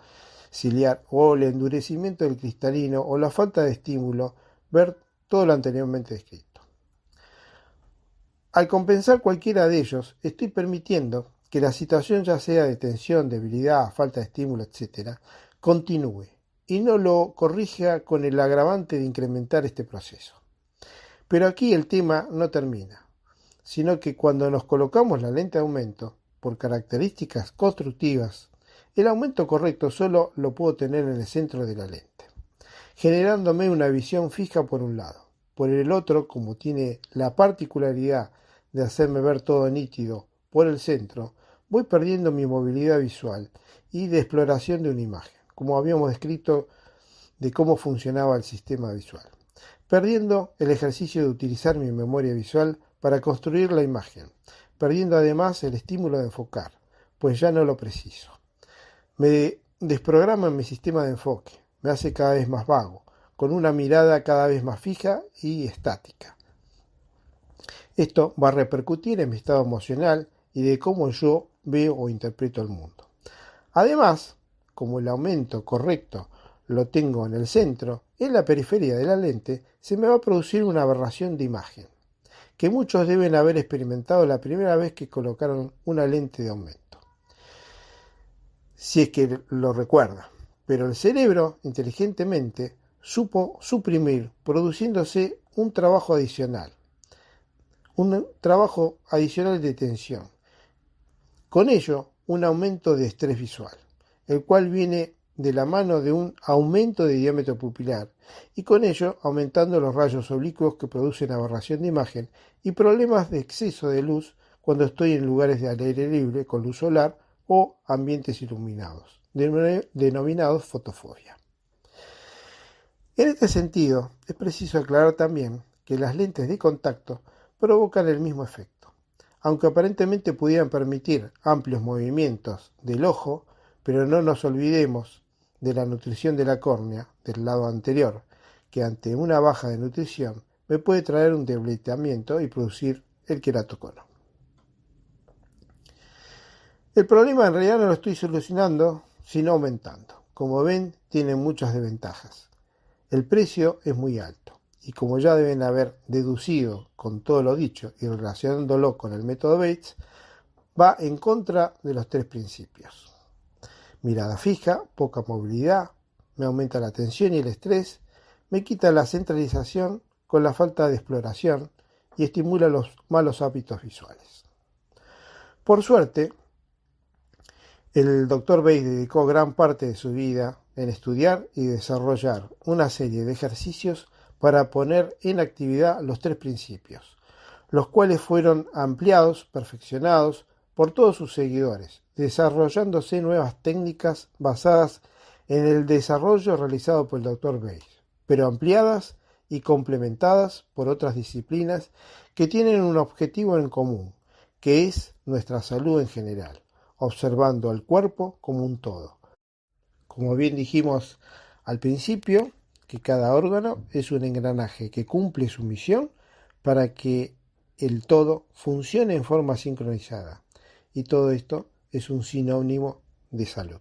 A: ciliar o el endurecimiento del cristalino o la falta de estímulo, ver todo lo anteriormente descrito. Al compensar cualquiera de ellos, estoy permitiendo que la situación, ya sea de tensión, debilidad, falta de estímulo, etc., continúe y no lo corrija con el agravante de incrementar este proceso. Pero aquí el tema no termina, sino que cuando nos colocamos la lente de aumento, por características constructivas, el aumento correcto solo lo puedo tener en el centro de la lente, generándome una visión fija por un lado. Por el otro, como tiene la particularidad de hacerme ver todo nítido por el centro, voy perdiendo mi movilidad visual y de exploración de una imagen, como habíamos descrito de cómo funcionaba el sistema visual, perdiendo el ejercicio de utilizar mi memoria visual para construir la imagen, perdiendo además el estímulo de enfocar, pues ya no lo preciso. Me desprograma mi sistema de enfoque, me hace cada vez más vago, con una mirada cada vez más fija y estática. Esto va a repercutir en mi estado emocional y de cómo yo veo o interpreto el mundo. Además, como el aumento correcto lo tengo en el centro, en la periferia de la lente se me va a producir una aberración de imagen, que muchos deben haber experimentado la primera vez que colocaron una lente de aumento. Si es que lo recuerda, pero el cerebro inteligentemente supo suprimir, produciéndose un trabajo adicional de tensión. Con ello, un aumento de estrés visual, el cual viene de la mano de un aumento de diámetro pupilar y con ello aumentando los rayos oblicuos que producen aberración de imagen y problemas de exceso de luz cuando estoy en lugares de aire libre con luz solar o ambientes iluminados, denominados fotofobia. En este sentido, es preciso aclarar también que las lentes de contacto provocan el mismo efecto, aunque aparentemente pudieran permitir amplios movimientos del ojo, pero no nos olvidemos de la nutrición de la córnea del lado anterior, que ante una baja de nutrición me puede traer un debilitamiento y producir el queratocono. El problema en realidad no lo estoy solucionando, sino aumentando. Como ven, tiene muchas desventajas. El precio es muy alto y como ya deben haber deducido con todo lo dicho y relacionándolo con el método Bates, va en contra de los tres principios. Mirada fija, poca movilidad, me aumenta la tensión y el estrés, me quita la centralización con la falta de exploración y estimula los malos hábitos visuales. Por suerte, el Dr. Bates dedicó gran parte de su vida en estudiar y desarrollar una serie de ejercicios para poner en actividad los tres principios, los cuales fueron ampliados, perfeccionados por todos sus seguidores, desarrollándose nuevas técnicas basadas en el desarrollo realizado por el Dr. Bates, pero ampliadas y complementadas por otras disciplinas que tienen un objetivo en común, que es nuestra salud en general, observando al cuerpo como un todo. Como bien dijimos al principio, que cada órgano es un engranaje que cumple su misión para que el todo funcione en forma sincronizada. Y todo esto es un sinónimo de salud.